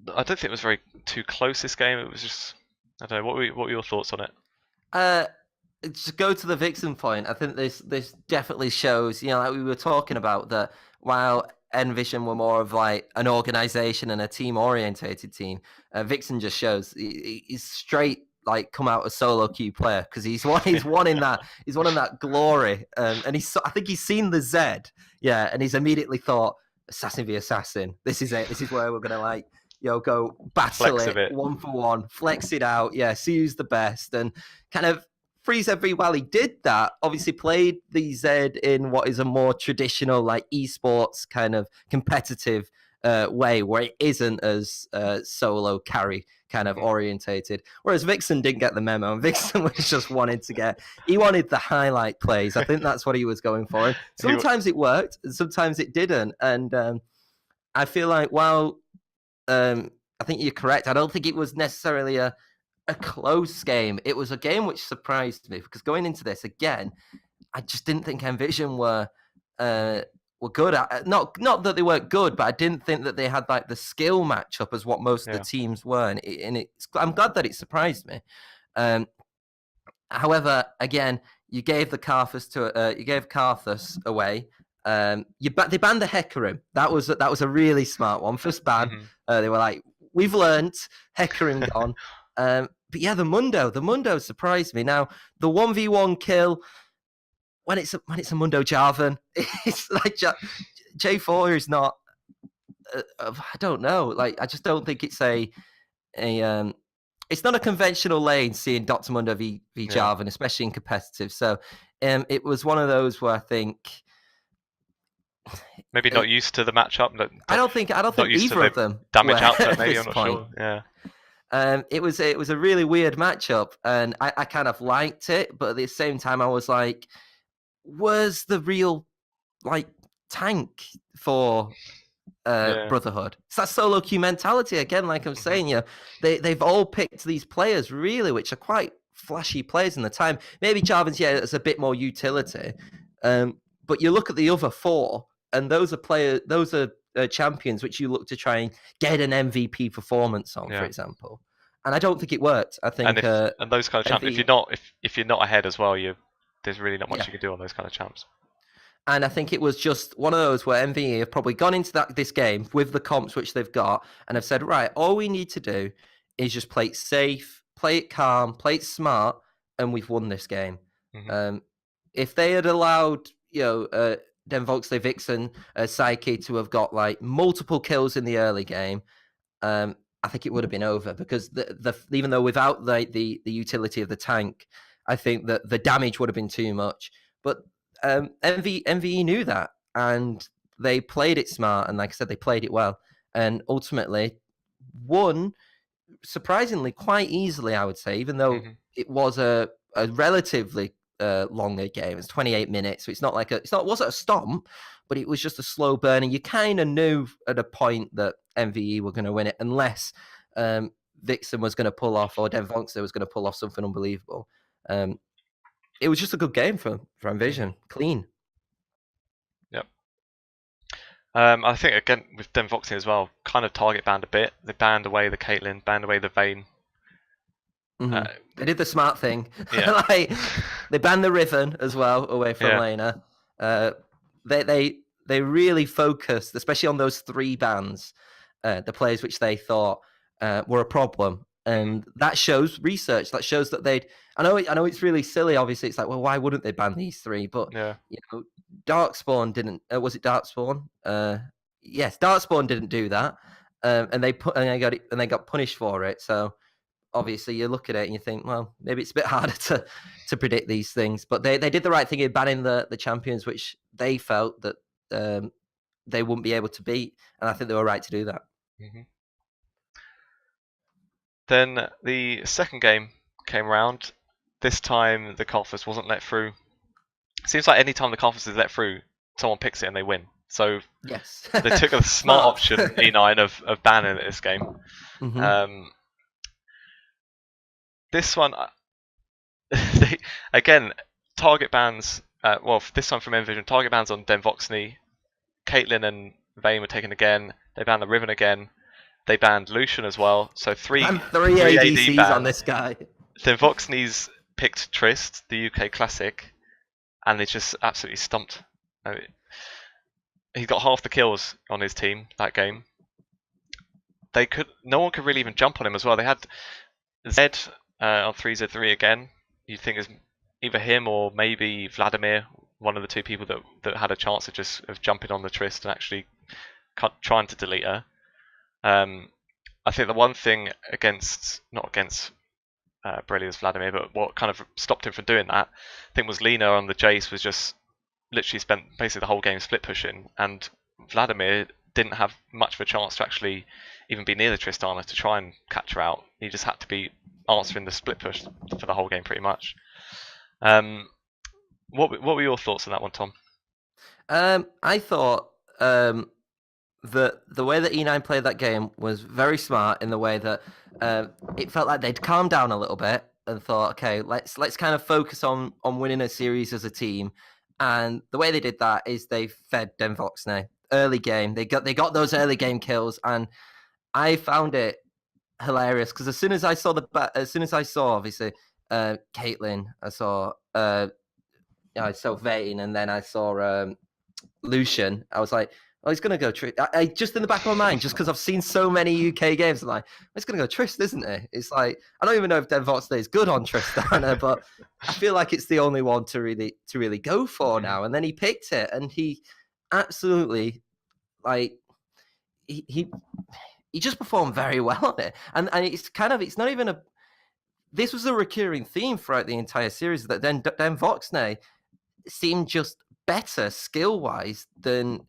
I don't think it was very too close, this game. It was just, I don't know, what were your thoughts on it? To go to the Vixen point, I think this definitely shows, like we were talking about, that while Envision were more of like an organization and a team orientated team, Vixen just shows he's straight like come out a solo queue player, because he's one in that glory, and I think he's seen the Zed, and he's immediately thought, assassin v assassin, this is it, this is where we're gonna go battle it 1-for-1, flex it out, see who's the best, and kind of freeze while he did that, obviously played the Zed in what is a more traditional like esports kind of competitive way, where it isn't as solo carry kind of orientated. Whereas Vixen didn't get the memo, and Vixen was just wanted the highlight plays. I think that's what he was going for. And sometimes it worked, and sometimes it didn't. And I feel like while I think you're correct, I don't think it was necessarily a close game. It was a game which surprised me, because going into this again, I just didn't think Envision were good at, not that they weren't good, but I didn't think that they had like the skill matchup as what most of the teams were, and I'm glad that it surprised me. However, again, you gave the Karthus away. They banned the Hecarim. That was a really smart one. First ban, they were like, we've learned, Hecarim on. But yeah, the Mundo surprised me. Now the 1v1 kill, when it's a Mundo Jarvan, it's like J4 is not. I don't know. Like, I just don't think it's it's not a conventional lane seeing Dr. Mundo v Jarvan, especially in competitive. So it was one of those where I think maybe not used to the matchup. I don't think either of them damage output. Maybe, I'm not sure. Yeah. It was a really weird matchup, and I kind of liked it, but at the same time I was like, where's the real like tank for Brotherhood? It's that solo queue mentality again, like I'm saying. They've all picked these players really, which are quite flashy players in the time. Maybe Jarvan's it's a bit more utility, but you look at the other four, and those are champions which you look to try and get an MVP performance on, for example. And I don't think it worked. I think and those kind of champs, if you're not ahead as well, there's really not much you can do on those kind of champs. And I think it was just one of those where MVE have probably gone into this game with the comps which they've got, and have said, right, all we need to do is just play it safe, play it calm, play it smart, and we've won this game. If they had allowed Denvoxley, Vixen, Psyche to have got like multiple kills in the early game, I think it would have been over, because even though without the utility of the tank, I think that the damage would have been too much. But MVE knew that, and they played it smart, and like I said, they played it well, and ultimately won surprisingly quite easily, I would say, even though it was a relatively long game. It's 28 minutes, so it wasn't a stomp, but it was just a slow burn, and you kind of knew at a point that MVE were going to win it, unless Vixen was going to pull off, or Denvoxley was going to pull off something unbelievable. It was just a good game for Envision, clean. Yep. I think again with Denvoxley as well, kind of target banned a bit. They banned away the Caitlyn, banned away the Vayne. They did the smart thing. Like, they banned the Riven as well away from Lena. They really focused, especially on those 3 bans, the players which they thought were a problem, and that shows research. That shows that they'd. I know it's really silly. Obviously, it's like, well, why wouldn't they ban these 3? But Darkspawn didn't. Was it Darkspawn? Yes, Darkspawn didn't do that. and they got punished for it. So obviously you look at it and you think, well, maybe it's a bit harder to predict these things. But they did the right thing in banning the champions, which they felt that they wouldn't be able to beat, and I think they were right to do that. Mm-hmm. Then the second game came around. This time the Colfus wasn't let through. It seems like any time the Colfus is let through, someone picks it and they win. So yes, they took a smart option, E9, of banning this game. Mm-hmm. This one, again, target bans. Well, this time from Envision, target bans on Denvoxney. Caitlyn and Vayne were taken again. They banned the Riven again. They banned Lucian as well. So three ADCs AD bans on this guy. Denvoxney's picked Trist, the UK Classic, and they just absolutely stumped. He got half the kills on his team that game. No one could really even jump on him as well. They had Zed on 3Z3 again. You'd think it's either him or maybe Vladimir, one of the two people that had a chance of jumping on the Trist and actually trying to delete her. I think the one thing not against Borrelia's Vladimir, but what kind of stopped him from doing that, I think, was Lina on the Jace was just literally spent basically the whole game split pushing, and Vladimir didn't have much of a chance to actually even be near the Tristana to try and catch her out. He just had to be answering the split push for the whole game pretty much. What were your thoughts on that one, Tom? I thought the way that E9 played that game was very smart in the way that it felt like they'd calmed down a little bit and thought, okay, let's kind of focus on winning a series as a team. And the way they did that is they fed Denvoxney early game. They got those early game kills, and I found it hilarious because as soon as I saw obviously Caitlyn, I saw Vayne, and then I saw Lucian. I was like, oh, he's gonna go Trist. I just in the back of my mind, just because I've seen so many UK games, I'm like, he's gonna go Trist, isn't he? It's like I don't even know if Denvoxney is good on Tristana, but I feel like it's the only one to really go for now. And then he picked it, and he absolutely he just performed very well on it. And it's not even this was a recurring theme throughout the entire series that then Denvoxney seemed just better skill wise than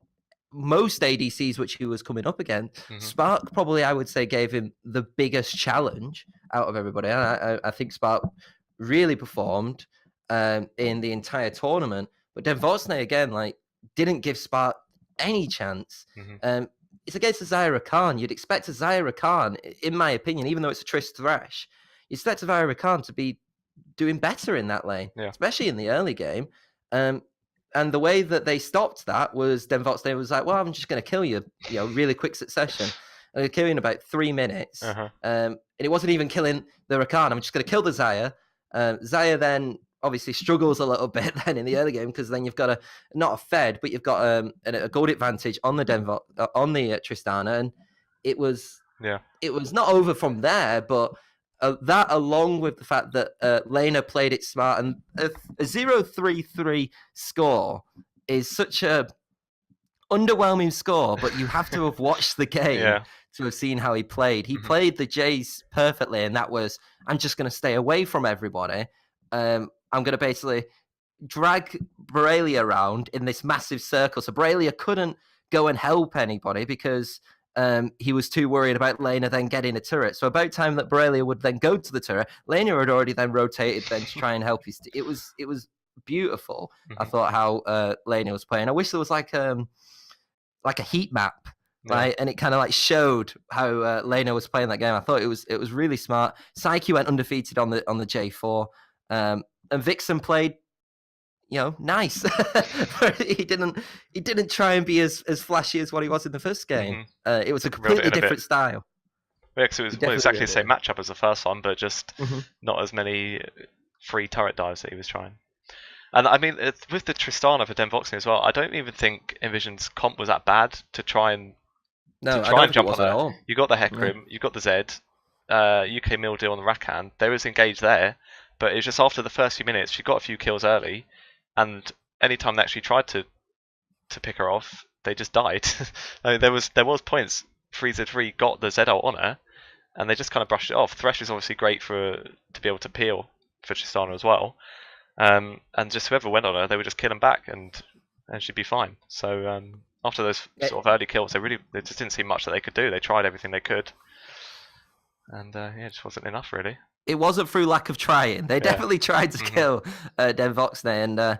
most ADCs which he was coming up against. Mm-hmm. Spark probably, I would say, gave him the biggest challenge out of everybody. And I think Spark really performed in the entire tournament. But Denvoxney, again, didn't give Spark any chance. Mm-hmm. It's against a Zyra Khan. You'd expect a Zyra Khan, in my opinion, even though it's a Trist Thresh, you expect a Zyra Khan to be doing better in that lane, especially in the early game. And the way that they stopped that was Denvoxney was like, well, I'm just going to kill you, really quick succession. I'm going to kill you in about 3 minutes. And it wasn't even killing the Rakan. I'm just going to kill the Xayah. Xayah then obviously struggles a little bit then in the early game because then you've got not a Fed, but you've got a gold advantage on the Tristana. And it was not over from there, but that, along with the fact that Lena played it smart, and a 0-3-3 score is such a underwhelming score, but you have to have watched the game to have seen how he played. He played the Jays perfectly, and that was, I'm just going to stay away from everybody. I'm going to basically drag Borrelia around in this massive circle. So Borrelia couldn't go and help anybody because he was too worried about Lena then getting a turret. So about time that Borrelia would then go to the turret, Lena had already then rotated then to try and help his it was beautiful. I thought how Lena was playing. I wish there was like a heat map, right? And it kind of showed how Lena was playing that game. I thought it was really smart. Psyche went undefeated on the J4. And Vixen played nice. he didn't try and be as flashy as what he was in the first game. It was a completely different style. Yeah, because it was exactly the same matchup as the first one, but just not as many free turret dives that he was trying. And I mean, with the Tristana for Denvoxney as well, I don't even think Envision's comp was that bad to try and jump on that. You got the Hecarim, you got the Zed, UK Mildew on the Rakan. They was engaged there, but it was just after the first few minutes, she got a few kills early. And anytime they actually tried to pick her off, they just died. I mean, there was points 3Z3 got the Z ult on her, and they just kind of brushed it off. Thresh is obviously great to be able to peel for Tristana as well, and just whoever went on her, they would just kill them back, and she'd be fine. So after those sort of early kills, they just didn't see much that they could do. They tried everything they could, and it just wasn't enough really. It wasn't through lack of trying. They definitely tried to kill Den Voxney,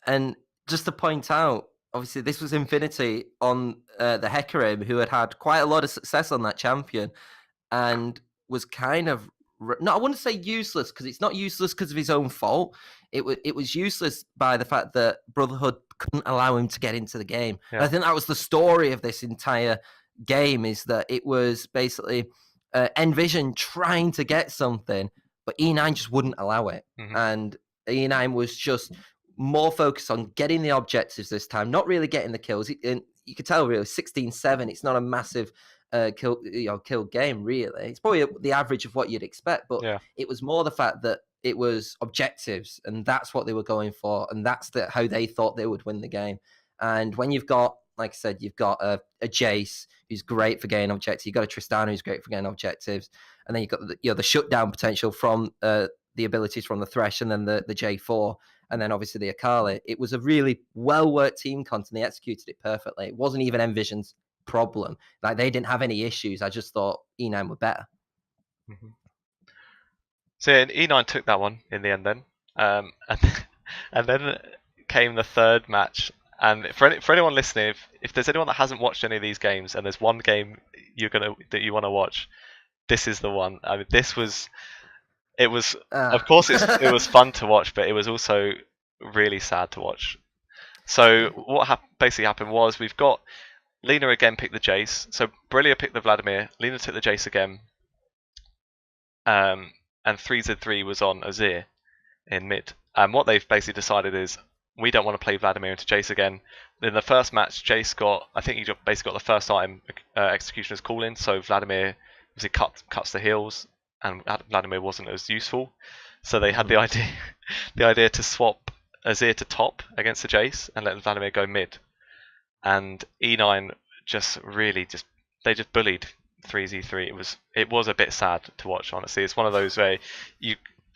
and just to point out, obviously this was Infinity on the Hecarim, who had quite a lot of success on that champion, and was kind of no, I wouldn't say useless, because it's not useless because of his own fault. It was useless by the fact that Brotherhood couldn't allow him to get into the game. Yeah. I think that was the story of this entire game, is that it was basically Envision trying to get something, but E9 just wouldn't allow it. And E9 was just more focused on getting the objectives this time, not really getting the kills. And you could tell really 16-7, it's not a massive kill game, really. It's probably the average of what you'd expect, but it was more the fact that it was objectives, and that's what they were going for, and that's how they thought they would win the game. And when you've got, like I said, you've got a Jace who's great for getting objectives, you've got a Tristana who's great for getting objectives, and then you've got the shutdown potential from the abilities from the Thresh, and then the J4, and then obviously the Akali. It was a really well-worked team content. They executed it perfectly. It wasn't even Envision's problem. Like, they didn't have any issues. I just thought E9 were better. So E9 took that one in the end then. And then came the third match. And for anyone listening, if there's anyone that hasn't watched any of these games, and there's one game that you want to watch, this is the one. I mean, of course it was fun to watch, but it was also really sad to watch. So what basically happened was, we've got Lina again picked the Jace. So Brillia picked the Vladimir. Lina took the Jace again. And 3Z3 was on Azir in mid. And what they've basically decided is, we don't want to play Vladimir into Jace again. In the first match, Jace he basically got the first item, Executioner's Call in, so Vladimir obviously cuts the heals, and Vladimir wasn't as useful. So they had the idea to swap Azir to top against the Jace and let Vladimir go mid. And E9 they just bullied 3Z3. It was a bit sad to watch, honestly. It's one of those where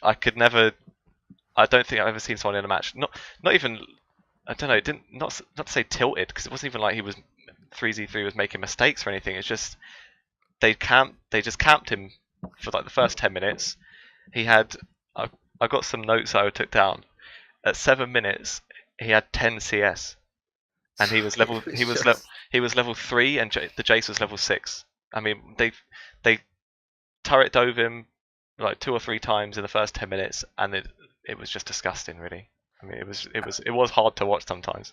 I don't think I've ever seen someone in a match, not even, I don't know, not to say tilted, because it wasn't even like 3Z3 was making mistakes or anything. It's just they just camped him for like the first 10 minutes. He had, I got some notes I took down. At 7 minutes, he had 10 CS, and he was level 3, and the Jace was level 6. I mean, they turret dove him like 2 or 3 times in the first 10 minutes, and it was just disgusting, really. I mean, it was hard to watch sometimes.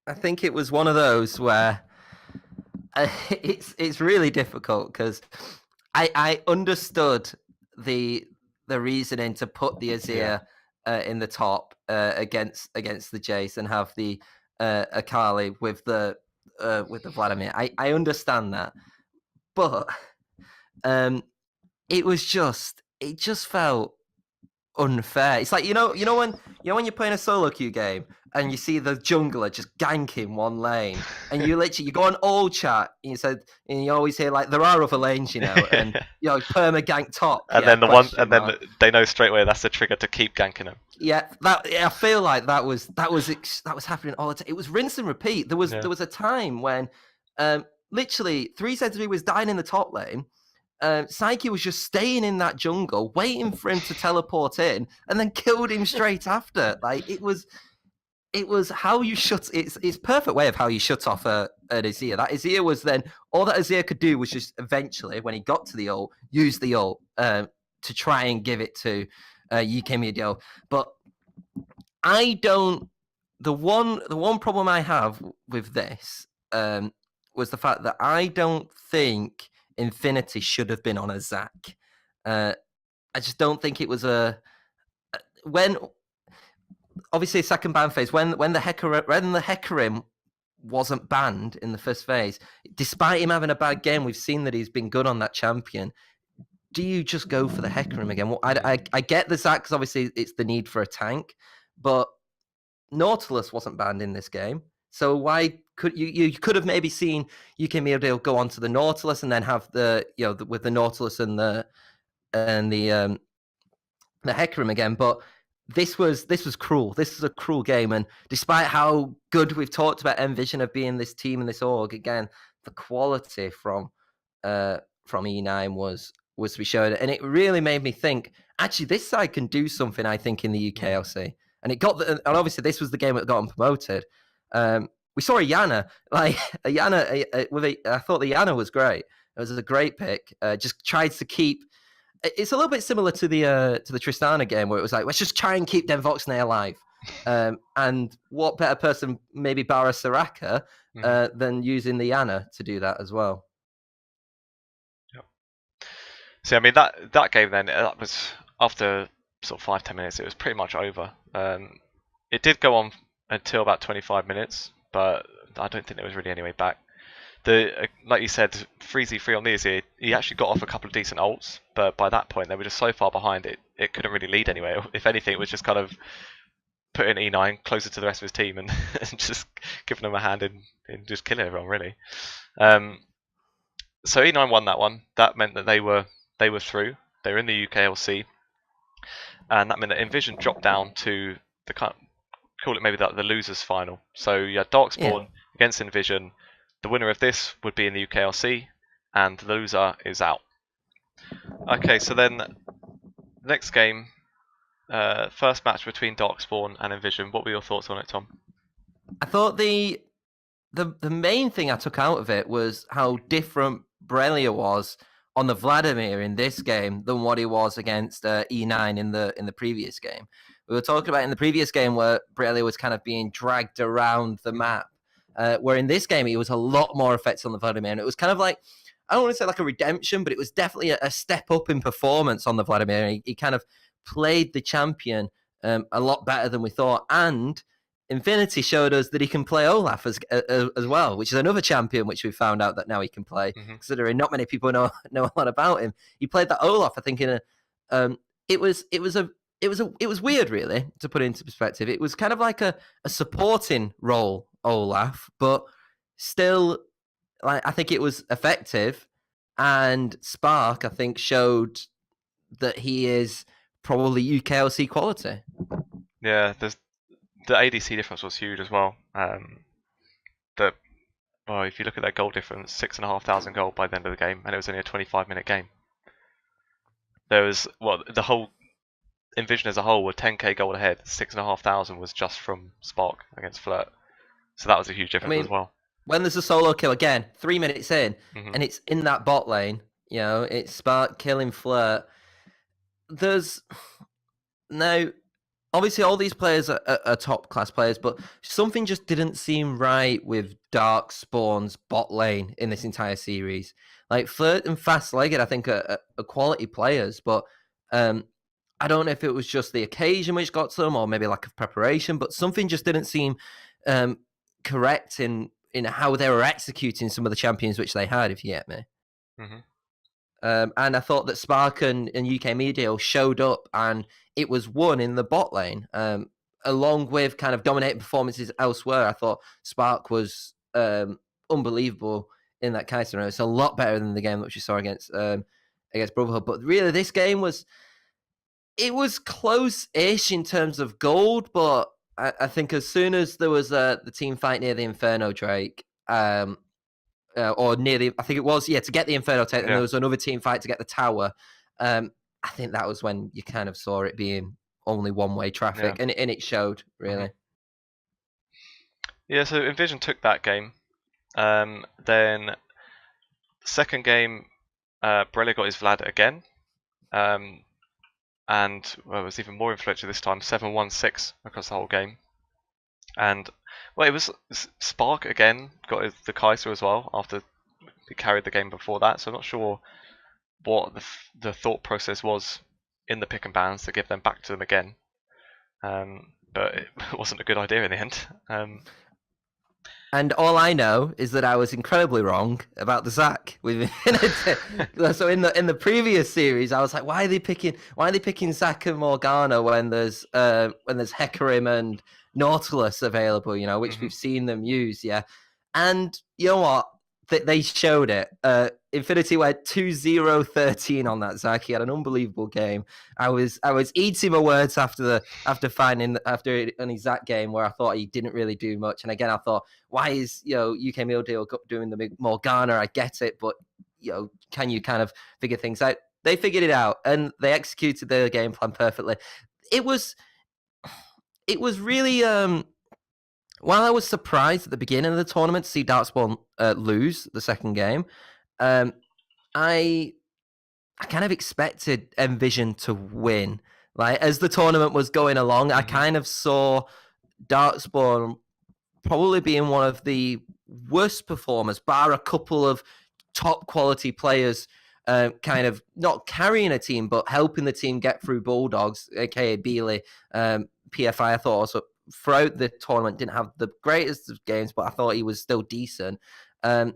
I think it was one of those where it's really difficult, because I understood the reasoning to put the Azir in the top against the Jace, and have the Akali with the Vladimir. I understand that, but it just felt unfair. It's like, you know when you're playing a solo queue game and you see the jungler just ganking one lane, and you go on all chat and you always hear like, there are other lanes, and perma gank top, and then they know straight away that's the trigger to keep ganking them. I feel like that was happening all the time. It was rinse and repeat. There was a time when literally 3Z3 was dying in the top lane. Psyche was just staying in that jungle, waiting for him to teleport in, and then killed him straight after. Like, it was how you shut. It's perfect way of how you shut off an Azir. That Azir was then, all that Azir could do was just eventually, when he got to the ult, use the ult to try and give it to UK Medio. But I don't. The one problem I have with this was the fact that I don't think Infinity should have been on a Zac. I just don't think it was when obviously second ban phase, when the Hecarim wasn't banned in the first phase, despite him having a bad game, we've seen that he's been good on that champion. Do you just go for the Hecarim again? Well, I get the Zac, because obviously it's the need for a tank, but Nautilus wasn't banned in this game. So why could you could have maybe seen UK Media go on to the Nautilus and then have with the Nautilus and the Hecarim again, but this was cruel. This is a cruel game, and despite how good we've talked about Envision of being this team and this org, again, the quality from E9 was to be shown, and it really made me think. Actually, this side can do something. I think in the UKLC, and it got and obviously this was the game that got them promoted. We saw a Yana, like a Yana I thought the Yana was great. It was a great pick. Just tried to keep. It's a little bit similar to the Tristana game where it was like, let's just try and keep Denvoxnay alive. And what better person, maybe Bara Soraka, than using the Yana to do that as well. Yep. So I mean that game then, that was after sort of 5-10 minutes, it was pretty much over. It did go on until about 25 minutes, but I don't think there was really any way back. Like you said, Freezy on these, he actually got off a couple of decent ults, but by that point they were just so far behind it couldn't really lead anywhere. If anything, it was just kind of putting E9 closer to the rest of his team and just giving them a hand in just killing everyone really. So E9 won that one. That meant that they were through. They were in the UKLC, and that meant that Envision dropped down to the call it maybe the losers final. So you had Darkspawn against Envision. The winner of this would be in the UKLC, and the loser is out. Okay, so then next game, first match between Darkspawn and Envision. What were your thoughts on it, Tom? I thought the main thing I took out of it was how different Brelia was on the Vladimir in this game than what he was against E9 in the previous game. We were talking about in the previous game where Brelia was kind of being dragged around the map. Where in this game, he was a lot more effective on the Vladimir. And it was kind of like, I don't want to say like a redemption, but it was definitely a step up in performance on the Vladimir. He kind of played the champion a lot better than we thought. And Infinity showed us that he can play Olaf as well, which is another champion which we found out that now he can play, considering not many people know a lot about him. He played that Olaf, I think, in a it was weird, really, to put it into perspective. It was kind of like a supporting role, Olaf, but still, like, I think it was effective. And Spark, I think, showed that he is probably UKLC quality. Yeah, the ADC difference was huge as well. If you look at that gold difference, 6,500 gold by the end of the game, and it was only a 25-minute game. There was the whole Envision as a whole were 10k gold ahead. 6,500 was just from Spark against Flirt, so that was a huge difference as well. When there's a solo kill again, 3 minutes in, and it's in that bot lane, it's Spark killing Flirt. There's now, obviously, all these players are top class players, but something just didn't seem right with Darkspawn's bot lane in this entire series. Like Flirt and Fast Legged, I think are quality players, but I don't know if it was just the occasion which got to them, or maybe lack of preparation. But something just didn't seem correct in how they were executing some of the champions which they had. If you get me. And I thought that Spark and UK Media showed up, and it was won in the bot lane, along with kind of dominating performances elsewhere. I thought Spark was unbelievable in that kind of scenario. It's a lot better than the game which we saw against Brotherhood. But really, this game was close-ish in terms of gold, but I think as soon as there was the team fight near the Inferno Drake, or near the, I think it was, to get the Inferno take, and there was another team fight to get the tower. I think that was when you kind of saw it being only one-way traffic, and it showed, really. Yeah, so Envision took that game. Then second game, Borrelia got his Vlad again. And it was even more influential this time, 7-1-6 across the whole game. And it was Spark again got the Kaiser as well after he carried the game before that. So I'm not sure what the thought process was in the pick and bans to give them back to them again. But it wasn't a good idea in the end. And all I know is that I was incredibly wrong about the Zac with Infinity. So in the previous series, I was like, why are they picking Zac and Morgana when there's Hecarim and Nautilus available, which we've seen them use, yeah. And you know what? They showed it. Infinity went 2-0-13 on that Zac. He had an unbelievable game. I was eating my words after any Zac game where I thought he didn't really do much. And again, I thought, why is UK Meal Deal doing the Morgana? I get it, but can you kind of figure things out? They figured it out and they executed their game plan perfectly. It was really while I was surprised at the beginning of the tournament to see Darkspawn lose the second game, I kind of expected Envision to win. Like as the tournament was going along, I kind of saw Darkspawn probably being one of the worst performers, bar a couple of top quality players, kind of not carrying a team, but helping the team get through Bulldogs, aka Beely. PFI, I thought also throughout the tournament didn't have the greatest of games, but I thought he was still decent. I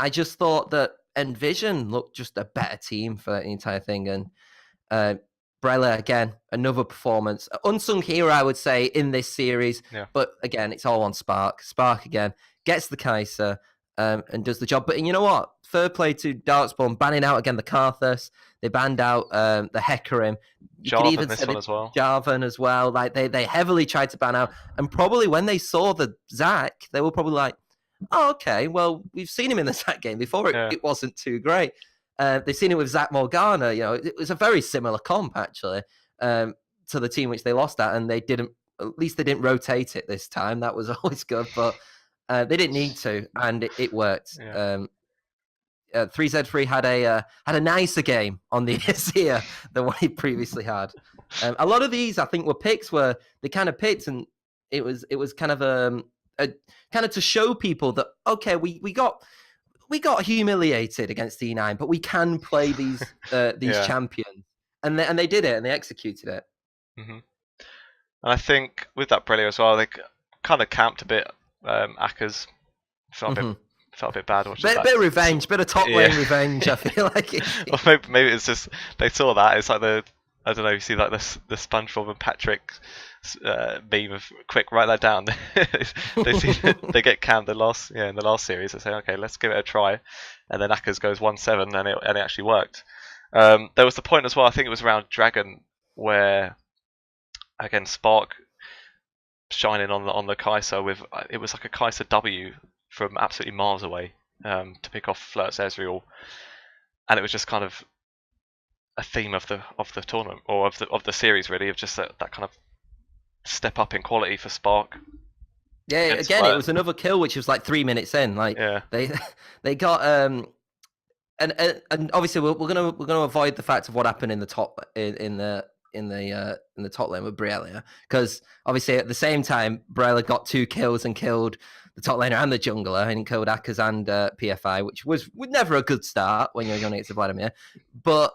just thought that Envision looked just a better team for the entire thing. And Brella, again, another performance. Unsung hero, I would say, in this series. Yeah. But again, it's all on Spark. Spark, again, gets the Kai'Sa and does the job. But you know what? Fair play to Darkspawn, banning out, again, the Karthus. They banned out the Hecarim. You could even this one as well. Jarvan as well. Like they heavily tried to ban out. And probably when they saw the Zac, they were probably like, oh, okay, well, we've seen him in the Zac game before. It wasn't too great. They've seen it with Zac Morgana. It was a very similar comp, actually, to the team which they lost at. And they didn't rotate it this time. That was always good. But they didn't need to. And it worked. Yeah. 3Z3 had a nicer game on the Azir than what he previously had. A lot of these, I think, were picks where they kind of picked, and it was kind of kind of to show people that okay, we got humiliated against E9, but we can play these champions, and they did it, and they executed it. And I think with that Brilliant as well, they kind of camped a bit. Aka's felt a bit bad watching that. Bit of revenge, bit of top lane revenge. I feel like it. Or maybe it's just they saw that. It's like I don't know. You see like the SpongeBob and Patrick meme of quick, write that down. they get camped in the last series. They say okay, let's give it a try, and then Aka's goes 1-7, and it actually worked. There was the point as well. I think it was around Dragon where again Spark shining on the Kai'Sa with it was like a Kai'Sa W from absolutely miles away to pick off Flirt's Ezreal, and it was just kind of a theme of the tournament or of the series really, of just that kind of step up in quality for Spark. Yeah, again, it was another kill which was like 3 minutes in. Like they got and obviously we're gonna avoid the fact of what happened in the top in the top lane with Briella, because obviously at the same time Briella got 2 kills and killed the top laner and the jungler, and killed Akaz and PFI, which was never a good start when you're going against Vladimir. But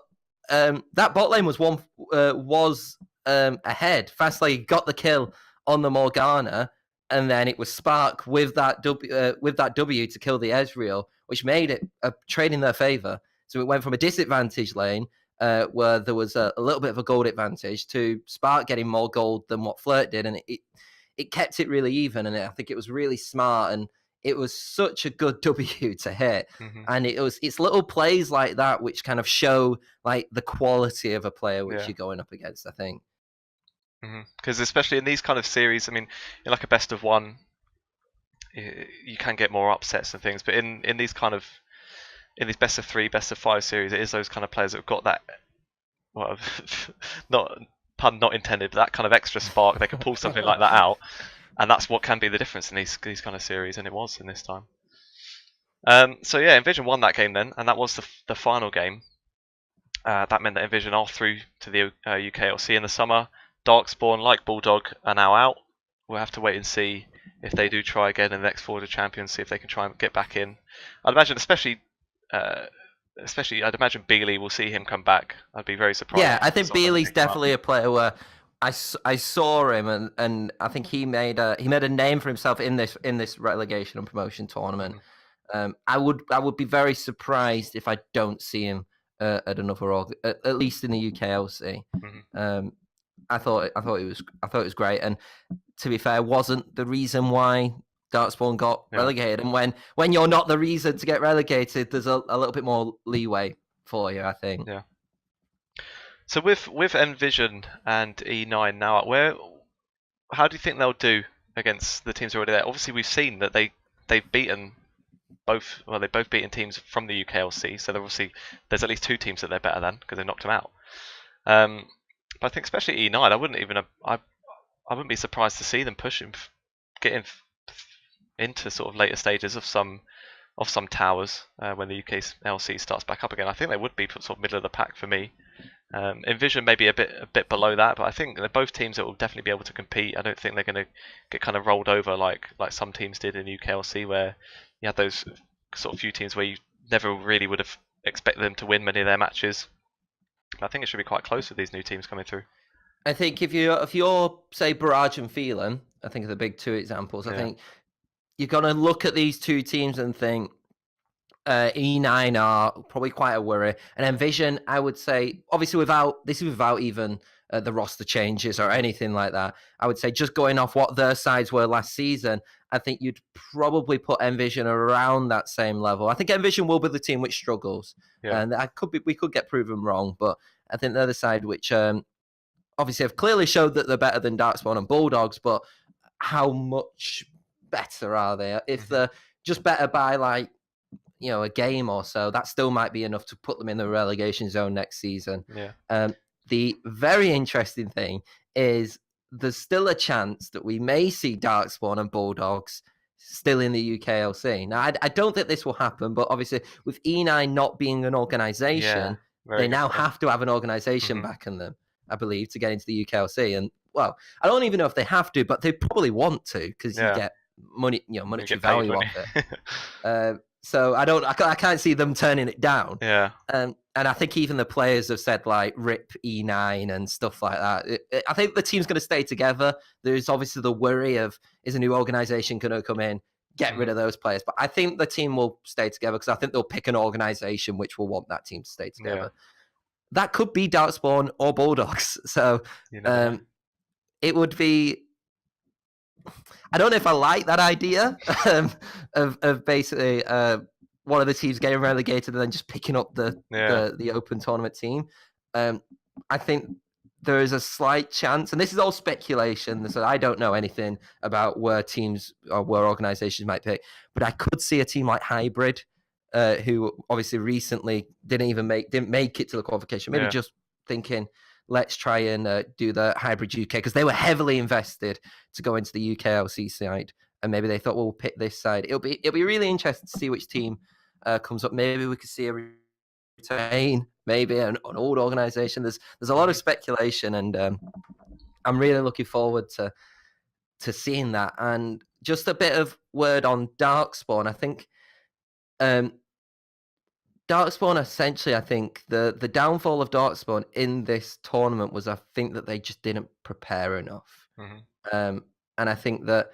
that bot lane was ahead. Fastlane got the kill on the Morgana, and then it was Spark with that W to kill the Ezreal, which made it a trade in their favor. So it went from a disadvantage lane where there was a little bit of a gold advantage to Spark getting more gold than what Flirt did, and it kept it really even, and I think it was really smart, and it was such a good W to hit. And it's little plays like that which kind of show like the quality of a player which you're going up against, I think. Because especially in these kind of series, I mean, in like a best of one, you can get more upsets and things, but in these kind of best of 3, best of 5 series, it is those kind of players that have got that, well, pun not intended, but that kind of extra spark. They can pull something like that out, and that's what can be the difference in these kind of series, and it was in this time. So yeah, Envision won that game then, and that was the final game. That meant that Envision are through to the UKLC in the summer. Darkspawn, like Bulldog, are now out. We'll have to wait and see if they do try again in the next Forward of Champions, see if they can try and get back in. I'd imagine, especially I'd imagine Beely will see him come back. I'd be very surprised. Yeah, I think Beely's definitely a player where I saw him, and I think he made a name for himself in this relegation and promotion tournament. I would be very surprised if I don't see him at another at least in the UKLC. I thought it was great, and to be fair, wasn't the reason why Darkspawn got relegated. And when you're not the reason to get relegated, there's a little bit more leeway for you, I think. Yeah. So with Envision and E9 now, how do you think they'll do against the teams already there? Obviously, we've seen that they've beaten both. Well, they've both beaten teams from the UKLC. So there's at least two teams that they're better than because they knocked them out. But I think especially E9, I wouldn't be surprised to see them getting into sort of later stages of some towers when the UKLC starts back up again. I think they would be sort of middle of the pack for me. Envision maybe a bit below that, but I think they're both teams that will definitely be able to compete. I don't think they're going to get kind of rolled over like some teams did in UKLC, where you had those sort of few teams where you never really would have expected them to win many of their matches. I think it should be quite close with these new teams coming through. I think if you're say Barrage and Phelan, I think are the big two examples. I think you're gonna look at these two teams and think E9 are probably quite a worry, and Envision, I would say, obviously without even the roster changes or anything like that. I would say just going off what their sides were last season, I think you'd probably put Envision around that same level. I think Envision will be the team which struggles, and we could get proven wrong, but I think they're the side which obviously have clearly showed that they're better than Darkspawn and Bulldogs, but how much better are they? If they're just better by like, a game or so, that still might be enough to put them in the relegation zone next season. The very interesting thing is there's still a chance that we may see Darkspawn and Bulldogs still in the UKLC. Now, I don't think this will happen, but obviously with E9 not being an organisation, they now have to have an organisation backing them, I believe, to get into the UKLC. And, well, I don't even know if they have to, but they probably want to, because you get money, monetary value off it. So I can't see them turning it down. And I think even the players have said like rip E9 and stuff like that. I think the team's going to stay together. There's obviously the worry of, is a new organisation going to come in, get rid of those players? But I think the team will stay together because I think they'll pick an organisation which will want that team to stay together. That could be Darkspawn or Bulldogs. So it would be... I don't know if I like that idea of basically one of the teams getting relegated and then just picking up the open tournament team. I think there is a slight chance, and this is all speculation, so I don't know anything about where teams or where organizations might pick, but I could see a team like Hybrid, who obviously recently didn't make it to the qualification, maybe just thinking, let's try and do the Hybrid UK, because they were heavily invested to go into the UKLC side, and maybe they thought, well, we'll pick this side. It'll be really interesting to see which team comes up. Maybe we could see a retain, maybe an old organisation. There's a lot of speculation, and I'm really looking forward to seeing that. And just a bit of word on Darkspawn. I think Darkspawn, essentially, I think the downfall of Darkspawn in this tournament was, I think, that they just didn't prepare enough. And I think that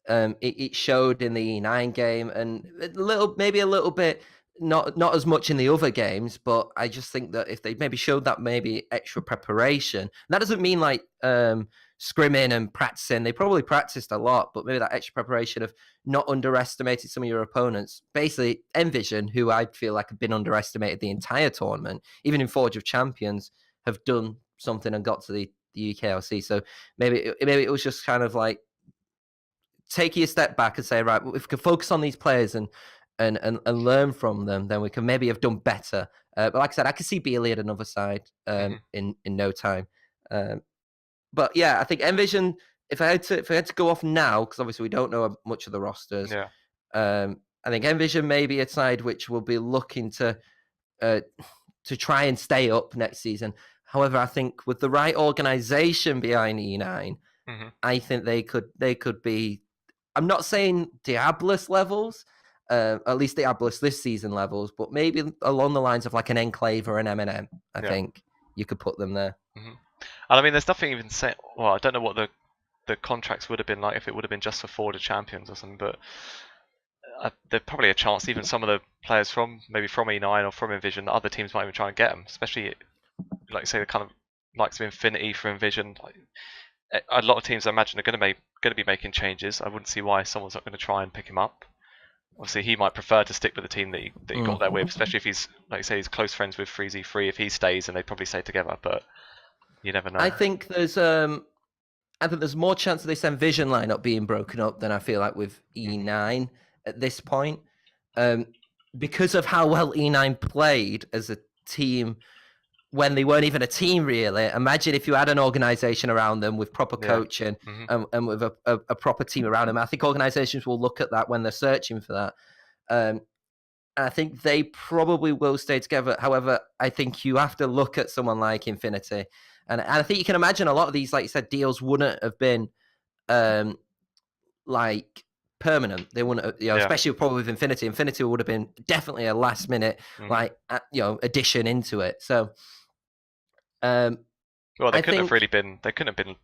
it showed in the E9 game, and maybe a little bit, not as much in the other games, but I just think that if they maybe showed that maybe extra preparation, that doesn't mean like scrimming and practicing. They probably practiced a lot, but maybe that extra preparation of not underestimating some of your opponents. Basically, Envision, who I feel like have been underestimated the entire tournament, even in Forge of Champions, have done something and got to the UKLC. So maybe it was just kind of like taking a step back and say, right, if we can focus on these players and learn from them, then we can maybe have done better. But like I said, I could see Bealey at another side in no time. But yeah, I think Envision, if I had to go off now, because obviously we don't know much of the rosters, I think Envision may be a side which will be looking to try and stay up next season. However, I think with the right organisation behind E9, I think they could be, I'm not saying Diablos levels, at least Diablos this season levels, but maybe along the lines of like an Enclave or an M&M. I think you could put them there. And I mean, there's nothing even set. Well, I don't know what the contracts would have been like if it would have been just for Forward of Champions or something, but there's probably a chance even some of the players from maybe from E9 or from Envision, other teams might even try and get them, especially like you say the kind of likes of Infinity for Envision. Like, a lot of teams I imagine are going to be making changes. I wouldn't see why someone's not going to try and pick him up. Obviously, he might prefer to stick with the team that he got there with, especially if he's like you say he's close friends with FreeZ3. If he stays, and they probably stay together, but you never know. I think there's more chance of this Envision lineup being broken up than I feel like with E9 at this point, because of how well E9 played as a team when they weren't even a team, really. Imagine if you had an organization around them with proper coaching and with a proper team around them. I think organizations will look at that when they're searching for that. I think they probably will stay together. However, I think you have to look at someone like Infinity. And I think you can imagine a lot of these, like you said, deals wouldn't have been like permanent. They wouldn't have, especially probably with Infinity. Infinity would have been definitely a last minute, addition into it. So, well, they couldn't have been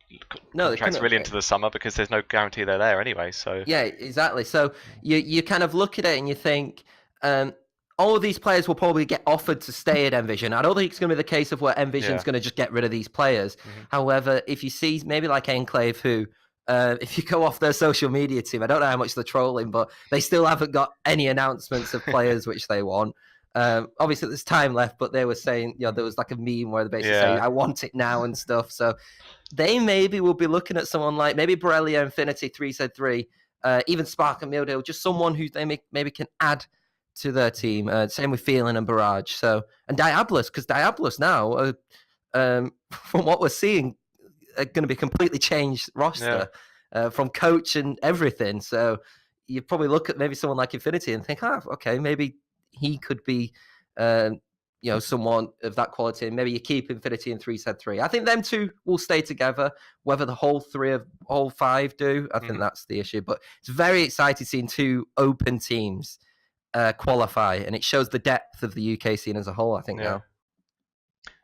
contracts really into the summer because there's no guarantee they're there anyway. So yeah, exactly. So you kind of look at it and you think all of these players will probably get offered to stay at Envision. I don't think it's going to be the case of where Envision's going to just get rid of these players. However, if you see maybe like Enclave, who if you go off their social media team, I don't know how much they're trolling, but they still haven't got any announcements of players which they want. Obviously there's time left, but they were saying, there was like a meme where they basically say, I want it now and stuff. So they maybe will be looking at someone like maybe Borrelia, Infinity, 3Z3, even Spark and Mildew, just someone who they maybe can add to their team. Same with Feeling and Barrage. So, and Diabolus, because Diabolus now, from what we're seeing, are going to be completely changed roster from coach and everything. So you probably look at maybe someone like Infinity and think, okay, maybe he could be, someone of that quality. And maybe you keep Infinity and 3Z3. I think them two will stay together. Whether the whole five do, I think that's the issue. But it's very exciting seeing two open teams qualify, and it shows the depth of the UK scene as a whole, I think, now.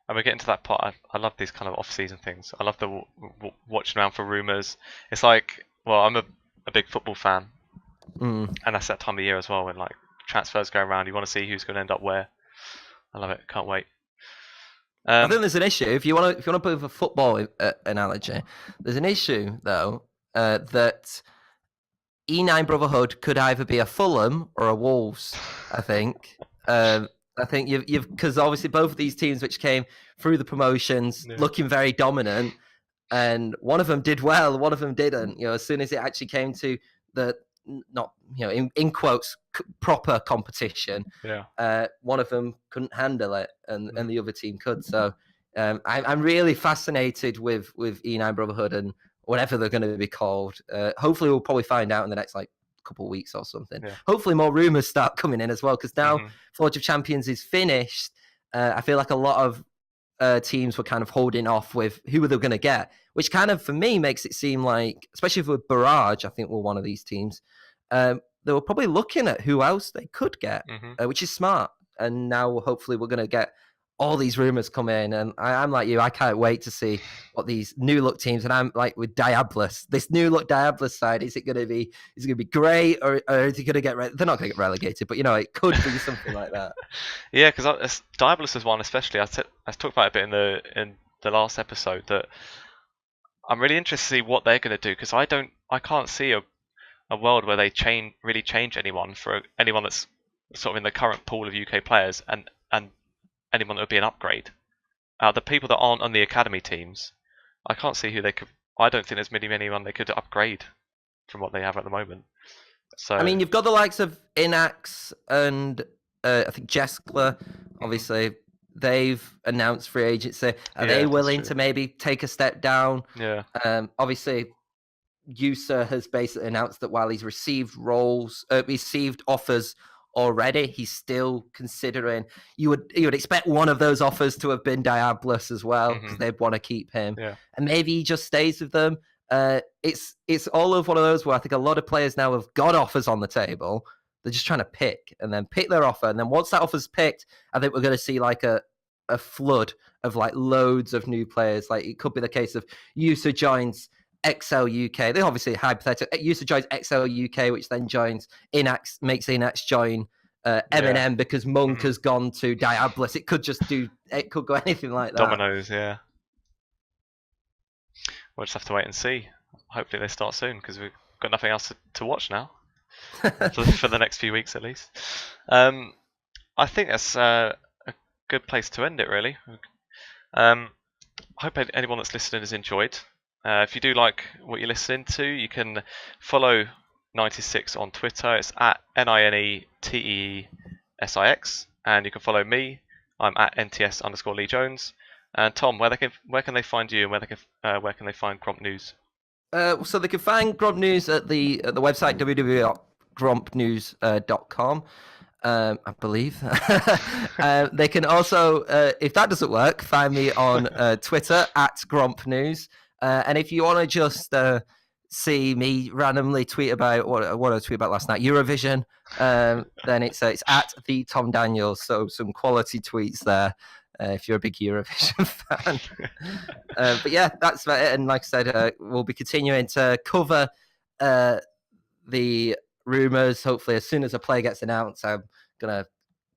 And we're getting to that part. I love these kind of off-season things. I love the watching around for rumours. It's like, well, I'm a big football fan, and that's that time of year as well when like transfers go around. You want to see who's going to end up where. I love it. Can't wait. I think there's an issue. If you want to put a football analogy, there's an issue though that E9 Brotherhood could either be a Fulham or a Wolves. I think. I think you've because obviously both of these teams which came through the promotions looking very dominant, and one of them did well, one of them didn't. As soon as it actually came to the not in quotes proper competition, one of them couldn't handle it, and the other team could. So I'm really fascinated with E9 Brotherhood and whatever they're going to be called. Hopefully we'll probably find out in the next couple of weeks or something. Hopefully more rumors start coming in as well, because now Forge of Champions is finished. I feel like a lot of teams were kind of holding off with who were they going to get, which kind of for me makes it seem like, especially with Barrage, I think we're one of these teams, they were probably looking at who else they could get, which is smart. And now hopefully we're going to get all these rumors come in, and I'm like you, I can't wait to see what these new look teams, and I'm like with Diabolus, this new look Diabolus side, is it going to be great, or is it going to get they're not going to get relegated, but it could be something like that. Yeah, because Diabolus is one, especially I talked about it a bit in the last episode, that I'm really interested to see what they're going to do, because I can't see a world where they really change anyone for anyone that's sort of in the current pool of UK players, and anyone that would be an upgrade. The people that aren't on the academy teams, I can't see who they could. I don't think there's anyone they could upgrade from what they have at the moment. So I mean, you've got the likes of Inax and I think Jeskler. Obviously, they've announced free agency. Are they willing to maybe take a step down? Yeah. Obviously, User has basically announced that while he's received offers already, he's still considering. You would expect one of those offers to have been Diabolus as well, because they'd want to keep him, and maybe he just stays with them. It's all of one of those where I think a lot of players now have got offers on the table. They're just trying to pick their offer, and then once that offer's picked, I think we're going to see like a a flood of like loads of new players. Like it could be the case of user joins XL UK. They obviously hypothetical. User joins XL UK, which then joins Inax, makes Inax join M&M because Monk has gone to Diabolus. It could go anything like that. Dominoes, yeah. We'll just have to wait and see. Hopefully they start soon because we've got nothing else to watch now for the next few weeks at least. I think that's a good place to end it, really. I hope anyone that's listening has enjoyed. If you do like what you're listening to, you can follow NineTeeSix on Twitter. It's at NineTeeSix, and you can follow me. I'm at NTS_Lee Jones. And Tom, where can they find you, and where can they find Gromp News? So they can find Gromp News at the website www.grompnews.com. I believe. They can also, if that doesn't work, find me on Twitter at Gromp News. And if you want to just see me randomly tweet about what I tweeted about last night, Eurovision, then it's at the Tom Daniels. So some quality tweets there. If you're a big Eurovision fan. But yeah, that's about it. And like I said, we'll be continuing to cover the rumours. Hopefully, as soon as a player gets announced, I'm going to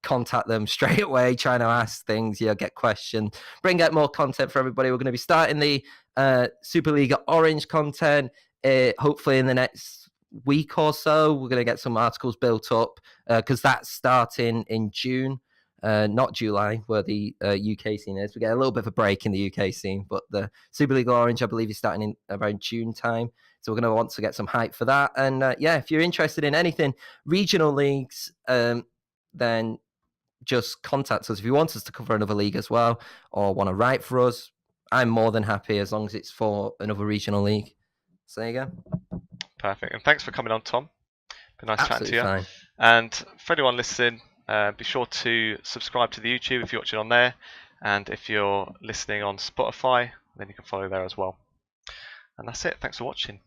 contact them straight away, trying to ask things, get questions, bring out more content for everybody. We're going to be starting the Superliga Orange content, hopefully in the next week or so. We're going to get some articles built up because that's starting in June. Not July, where the UK scene is. We get a little bit of a break in the UK scene, but the Super League Orange, I believe, is starting in around June time. So we're going to want to get some hype for that. And if you're interested in anything regional leagues, then just contact us. If you want us to cover another league as well, or want to write for us, I'm more than happy as long as it's for another regional league. So there you go. Perfect. And thanks for coming on, Tom. Been nice Absolutely chatting to you. Fine. And for anyone listening, be sure to subscribe to the YouTube if you're watching on there, and if you're listening on Spotify, then you can follow there as well. And that's it. Thanks for watching.